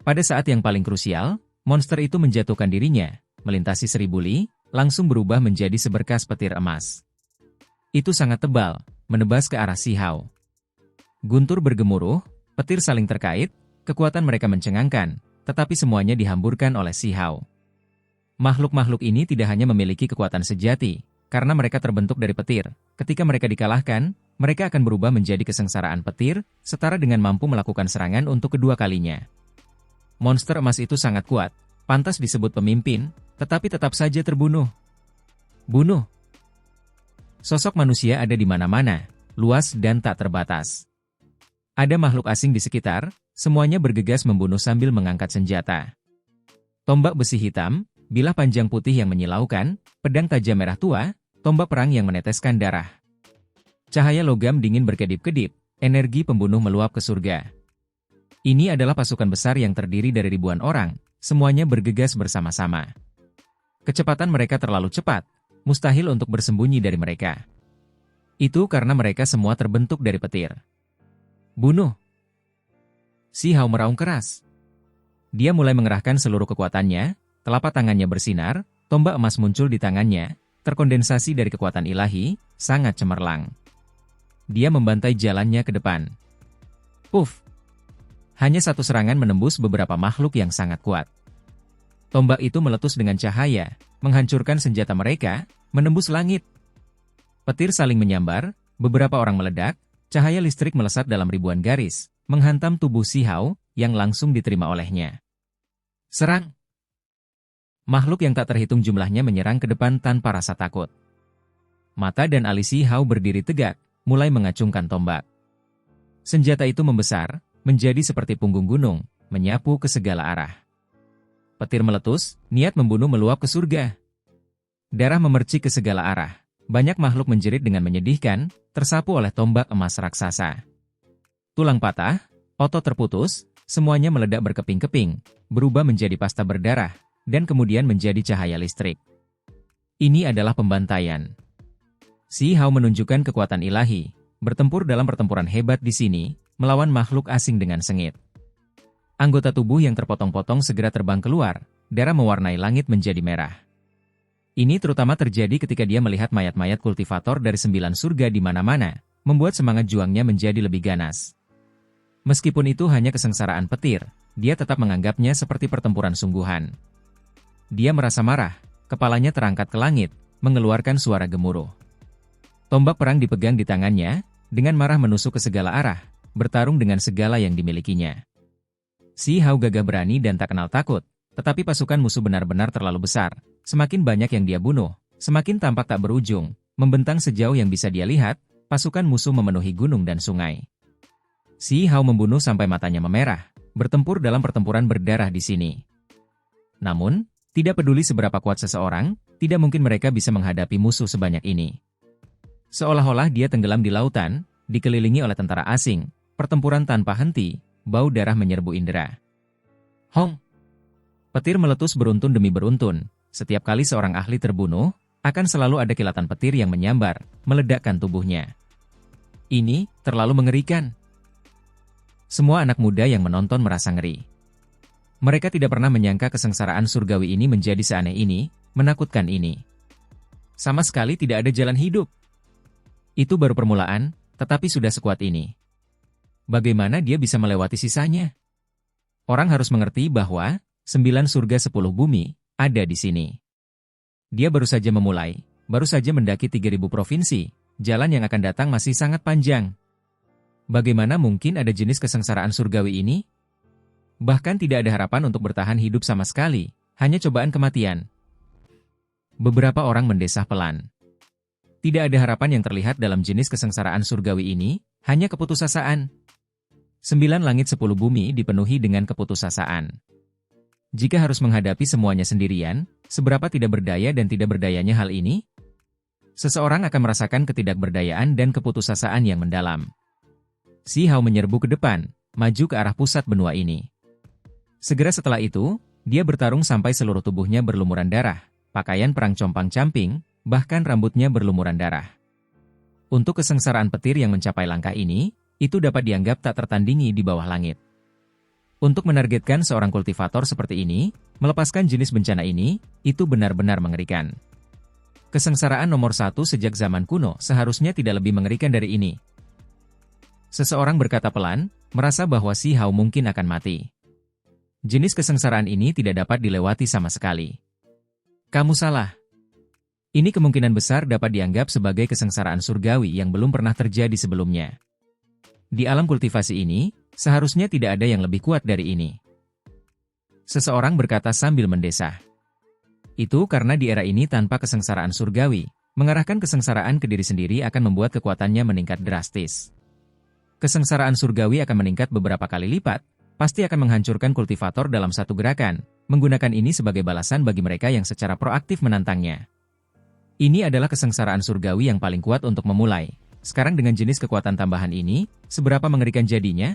Pada saat yang paling krusial, monster itu menjatuhkan dirinya, melintasi 1000 li, langsung berubah menjadi seberkas petir emas. Itu sangat tebal, menebas ke arah Si Hao. Guntur bergemuruh, petir saling terkait, kekuatan mereka mencengangkan, tetapi semuanya dihamburkan oleh Si Hao. Makhluk-makhluk ini tidak hanya memiliki kekuatan sejati, karena mereka terbentuk dari petir. Ketika mereka dikalahkan, mereka akan berubah menjadi kesengsaraan petir, setara dengan mampu melakukan serangan untuk kedua kalinya. Monster emas itu sangat kuat, pantas disebut pemimpin, tetapi tetap saja terbunuh. Bunuh. Sosok manusia ada di mana-mana, luas dan tak terbatas. Ada makhluk asing di sekitar, semuanya bergegas membunuh sambil mengangkat senjata. Tombak besi hitam, bilah panjang putih yang menyilaukan, pedang tajam merah tua, tombak perang yang meneteskan darah. Cahaya logam dingin berkedip-kedip, energi pembunuh meluap ke surga. Ini adalah pasukan besar yang terdiri dari ribuan orang, semuanya bergegas bersama-sama. Kecepatan mereka terlalu cepat, mustahil untuk bersembunyi dari mereka. Itu karena mereka semua terbentuk dari petir. Bunuh! Si Hao meraung keras. Dia mulai mengerahkan seluruh kekuatannya, telapak tangannya bersinar, tombak emas muncul di tangannya, terkondensasi dari kekuatan ilahi, sangat cemerlang. Dia membantai jalannya ke depan. Puff! Hanya satu serangan menembus beberapa makhluk yang sangat kuat. Tombak itu meletus dengan cahaya, menghancurkan senjata mereka, menembus langit. Petir saling menyambar, beberapa orang meledak, cahaya listrik melesat dalam ribuan garis, menghantam tubuh Si Hao, yang langsung diterima olehnya. Serang! Makhluk yang tak terhitung jumlahnya menyerang ke depan tanpa rasa takut. Mata dan alis Si Hao berdiri tegak, mulai mengacungkan tombak. Senjata itu membesar, menjadi seperti punggung gunung, menyapu ke segala arah. Petir meletus, niat membunuh meluap ke surga. Darah memercik ke segala arah. Banyak makhluk menjerit dengan menyedihkan, tersapu oleh tombak emas raksasa. Tulang patah, otot terputus, semuanya meledak berkeping-keping, berubah menjadi pasta berdarah, dan kemudian menjadi cahaya listrik. Ini adalah pembantaian. Si Hao menunjukkan kekuatan ilahi, bertempur dalam pertempuran hebat di sini, melawan makhluk asing dengan sengit. Anggota tubuh yang terpotong-potong segera terbang keluar, darah mewarnai langit menjadi merah. Ini terutama terjadi ketika dia melihat mayat-mayat kultivator dari 9 surga di mana-mana, membuat semangat juangnya menjadi lebih ganas. Meskipun itu hanya kesengsaraan petir, dia tetap menganggapnya seperti pertempuran sungguhan. Dia merasa marah, kepalanya terangkat ke langit, mengeluarkan suara gemuruh. Tombak perang dipegang di tangannya, dengan marah menusuk ke segala arah, bertarung dengan segala yang dimilikinya. Si Hao gagah berani dan tak kenal takut, tetapi pasukan musuh benar-benar terlalu besar. Semakin banyak yang dia bunuh, semakin tampak tak berujung, membentang sejauh yang bisa dia lihat, pasukan musuh memenuhi gunung dan sungai. Si Hao membunuh sampai matanya memerah, bertempur dalam pertempuran berdarah di sini. Namun, tidak peduli seberapa kuat seseorang, tidak mungkin mereka bisa menghadapi musuh sebanyak ini. Seolah-olah dia tenggelam di lautan, dikelilingi oleh tentara asing, pertempuran tanpa henti, bau darah menyerbu indera. Hong! Petir meletus beruntun demi beruntun. Setiap kali seorang ahli terbunuh, akan selalu ada kilatan petir yang menyambar, meledakkan tubuhnya. Ini terlalu mengerikan. Semua anak muda yang menonton merasa ngeri. Mereka tidak pernah menyangka kesengsaraan surgawi ini menjadi seaneh ini, menakutkan ini. Sama sekali tidak ada jalan hidup. Itu baru permulaan, tetapi sudah sekuat ini. Bagaimana dia bisa melewati sisanya? Orang harus mengerti bahwa 9 surga 10 bumi ada di sini. Dia baru saja memulai, baru saja mendaki 3.000 provinsi, jalan yang akan datang masih sangat panjang. Bagaimana mungkin ada jenis kesengsaraan surgawi ini? Bahkan tidak ada harapan untuk bertahan hidup sama sekali, hanya cobaan kematian. Beberapa orang mendesah pelan. Tidak ada harapan yang terlihat dalam jenis kesengsaraan surgawi ini, hanya keputusasaan. 9 langit 10 bumi dipenuhi dengan keputusasaan. Jika harus menghadapi semuanya sendirian, seberapa tidak berdaya dan tidak berdayanya hal ini? Seseorang akan merasakan ketidakberdayaan dan keputusasaan yang mendalam. Si Hao menyerbu ke depan, maju ke arah pusat benua ini. Segera setelah itu, dia bertarung sampai seluruh tubuhnya berlumuran darah, pakaian perang compang-camping, bahkan rambutnya berlumuran darah. Untuk kesengsaraan petir yang mencapai langkah ini, itu dapat dianggap tak tertandingi di bawah langit. Untuk menargetkan seorang kultivator seperti ini, melepaskan jenis bencana ini, itu benar-benar mengerikan. Kesengsaraan nomor 1 sejak zaman kuno seharusnya tidak lebih mengerikan dari ini. Seseorang berkata pelan, merasa bahwa Si Hao mungkin akan mati. Jenis kesengsaraan ini tidak dapat dilewati sama sekali. Kamu salah. Ini kemungkinan besar dapat dianggap sebagai kesengsaraan surgawi yang belum pernah terjadi sebelumnya. Di alam kultivasi ini, seharusnya tidak ada yang lebih kuat dari ini. Seseorang berkata sambil mendesah. Itu karena di era ini tanpa kesengsaraan surgawi, mengarahkan kesengsaraan ke diri sendiri akan membuat kekuatannya meningkat drastis. Kesengsaraan surgawi akan meningkat beberapa kali lipat, pasti akan menghancurkan kultivator dalam satu gerakan, menggunakan ini sebagai balasan bagi mereka yang secara proaktif menantangnya. Ini adalah kesengsaraan surgawi yang paling kuat untuk memulai. Sekarang dengan jenis kekuatan tambahan ini, seberapa mengerikan jadinya?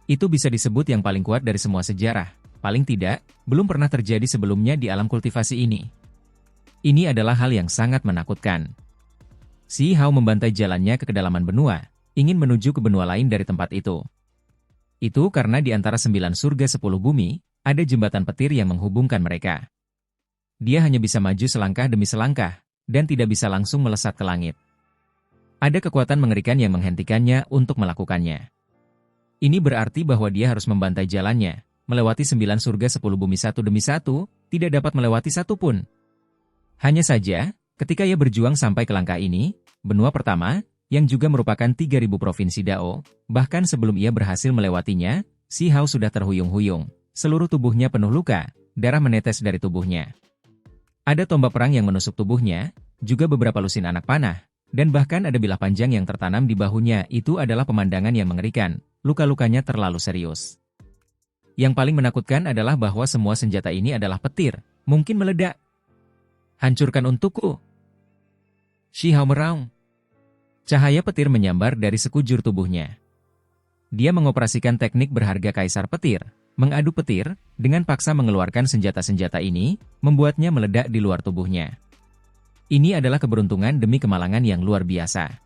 Itu bisa disebut yang paling kuat dari semua sejarah. Paling tidak, belum pernah terjadi sebelumnya di alam kultivasi ini. Ini adalah hal yang sangat menakutkan. Si Hao membantai jalannya ke kedalaman benua, ingin menuju ke benua lain dari tempat itu. Itu karena di antara 9 surga 10 bumi, ada jembatan petir yang menghubungkan mereka. Dia hanya bisa maju selangkah demi selangkah, dan tidak bisa langsung melesat ke langit. Ada kekuatan mengerikan yang menghentikannya untuk melakukannya. Ini berarti bahwa dia harus membantai jalannya, melewati 9 surga 10 bumi satu demi satu, tidak dapat melewati satu pun. Hanya saja, ketika ia berjuang sampai ke langkah ini, benua pertama, yang juga merupakan 3.000 provinsi Dao, bahkan sebelum ia berhasil melewatinya, Si Hao sudah terhuyung-huyung, seluruh tubuhnya penuh luka, darah menetes dari tubuhnya. Ada tombak perang yang menusuk tubuhnya, juga beberapa lusin anak panah, dan bahkan ada bilah panjang yang tertanam di bahunya. Itu adalah pemandangan yang mengerikan, luka-lukanya terlalu serius. Yang paling menakutkan adalah bahwa semua senjata ini adalah petir, mungkin meledak. Hancurkan untukku. Si Hao meraung. Cahaya petir menyambar dari sekujur tubuhnya. Dia mengoperasikan teknik berharga kaisar petir, mengadu petir, dengan paksa mengeluarkan senjata-senjata ini, membuatnya meledak di luar tubuhnya. Ini adalah keberuntungan demi kemalangan yang luar biasa.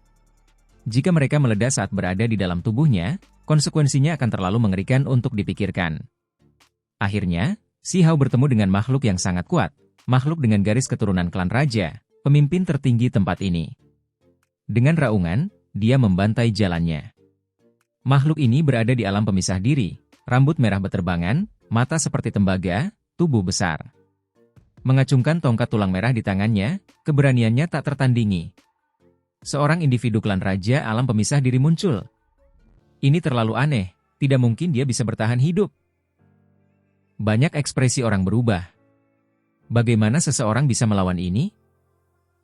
Jika mereka meledak saat berada di dalam tubuhnya, konsekuensinya akan terlalu mengerikan untuk dipikirkan. Akhirnya, Si Hao bertemu dengan makhluk yang sangat kuat, makhluk dengan garis keturunan klan raja, pemimpin tertinggi tempat ini. Dengan raungan, dia membantai jalannya. Makhluk ini berada di alam pemisah diri, rambut merah beterbangan, mata seperti tembaga, tubuh besar. Mengacungkan tongkat tulang merah di tangannya, keberaniannya tak tertandingi. Seorang individu klan raja alam pemisah diri muncul. Ini terlalu aneh, tidak mungkin dia bisa bertahan hidup. Banyak ekspresi orang berubah. Bagaimana seseorang bisa melawan ini?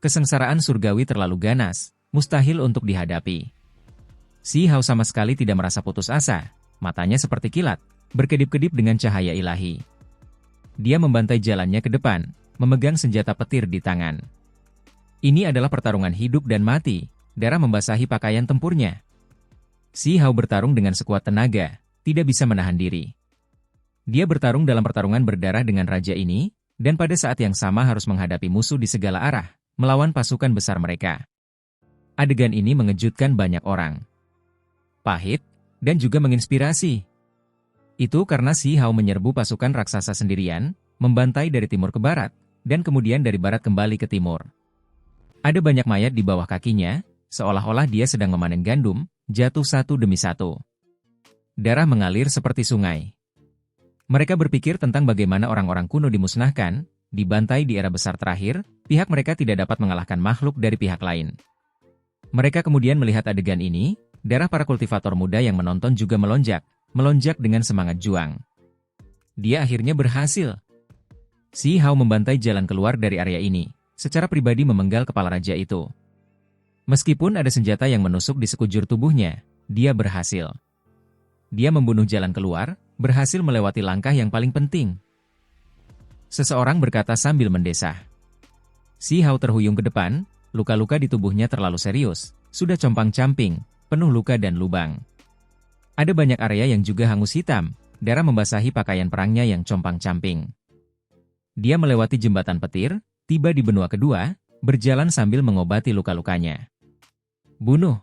Kesengsaraan surgawi terlalu ganas, mustahil untuk dihadapi. Si Hao sama sekali tidak merasa putus asa, matanya seperti kilat, berkedip-kedip dengan cahaya ilahi. Dia membantai jalannya ke depan, memegang senjata petir di tangan. Ini adalah pertarungan hidup dan mati, darah membasahi pakaian tempurnya. Si Hao bertarung dengan sekuat tenaga, tidak bisa menahan diri. Dia bertarung dalam pertarungan berdarah dengan raja ini, dan pada saat yang sama harus menghadapi musuh di segala arah, melawan pasukan besar mereka. Adegan ini mengejutkan banyak orang. Pahit, dan juga menginspirasi. Itu karena Si Hao menyerbu pasukan raksasa sendirian, membantai dari timur ke barat, dan kemudian dari barat kembali ke timur. Ada banyak mayat di bawah kakinya, seolah-olah dia sedang memanen gandum, jatuh satu demi satu. Darah mengalir seperti sungai. Mereka berpikir tentang bagaimana orang-orang kuno dimusnahkan, dibantai di era besar terakhir, pihak mereka tidak dapat mengalahkan makhluk dari pihak lain. Mereka kemudian melihat adegan ini, darah para kultivator muda yang menonton juga melonjak dengan semangat juang. Dia akhirnya berhasil. Si Hao membantai jalan keluar dari area ini, secara pribadi memenggal kepala raja itu. Meskipun ada senjata yang menusuk di sekujur tubuhnya, dia berhasil. Dia membunuh jalan keluar, berhasil melewati langkah yang paling penting. Seseorang berkata sambil mendesah. Si Hao terhuyung ke depan, luka-luka di tubuhnya terlalu serius, sudah compang-camping, penuh luka dan lubang. Ada banyak area yang juga hangus hitam, darah membasahi pakaian perangnya yang compang-camping. Dia melewati jembatan petir, tiba di benua kedua, berjalan sambil mengobati luka-lukanya. Bunuh.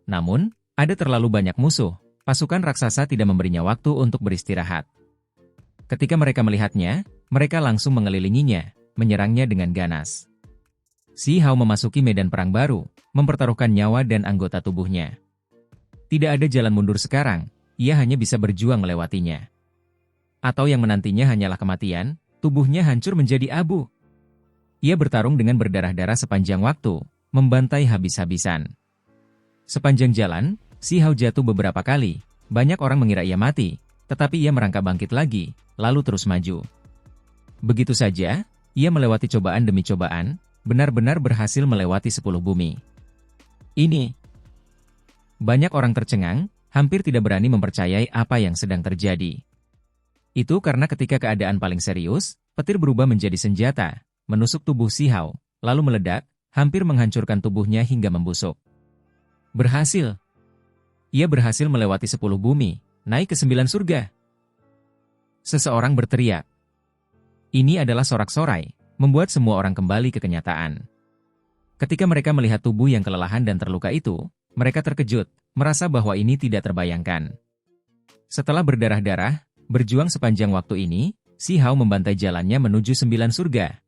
Namun, ada terlalu banyak musuh, pasukan raksasa tidak memberinya waktu untuk beristirahat. Ketika mereka melihatnya, mereka langsung mengelilinginya, menyerangnya dengan ganas. Si Hao memasuki medan perang baru, mempertaruhkan nyawa dan anggota tubuhnya. Tidak ada jalan mundur sekarang, ia hanya bisa berjuang melewatinya. Atau yang menantinya hanyalah kematian, tubuhnya hancur menjadi abu. Ia bertarung dengan berdarah-darah sepanjang waktu, membantai habis-habisan. Sepanjang jalan, Si Hao jatuh beberapa kali. Banyak orang mengira ia mati, tetapi ia merangkak bangkit lagi, lalu terus maju. Begitu saja, ia melewati cobaan demi cobaan, benar-benar berhasil melewati 10 bumi. Ini. Banyak orang tercengang, hampir tidak berani mempercayai apa yang sedang terjadi. Itu karena ketika keadaan paling serius, petir berubah menjadi senjata, menusuk tubuh Si Hao, lalu meledak, hampir menghancurkan tubuhnya hingga membusuk. Berhasil. Ia berhasil melewati 10 bumi, naik ke 9 surga. Seseorang berteriak. Ini adalah sorak-sorai, membuat semua orang kembali ke kenyataan. Ketika mereka melihat tubuh yang kelelahan dan terluka itu, mereka terkejut, merasa bahwa ini tidak terbayangkan. Setelah berdarah-darah, berjuang sepanjang waktu ini, Si Hao membantai jalannya menuju 9 surga.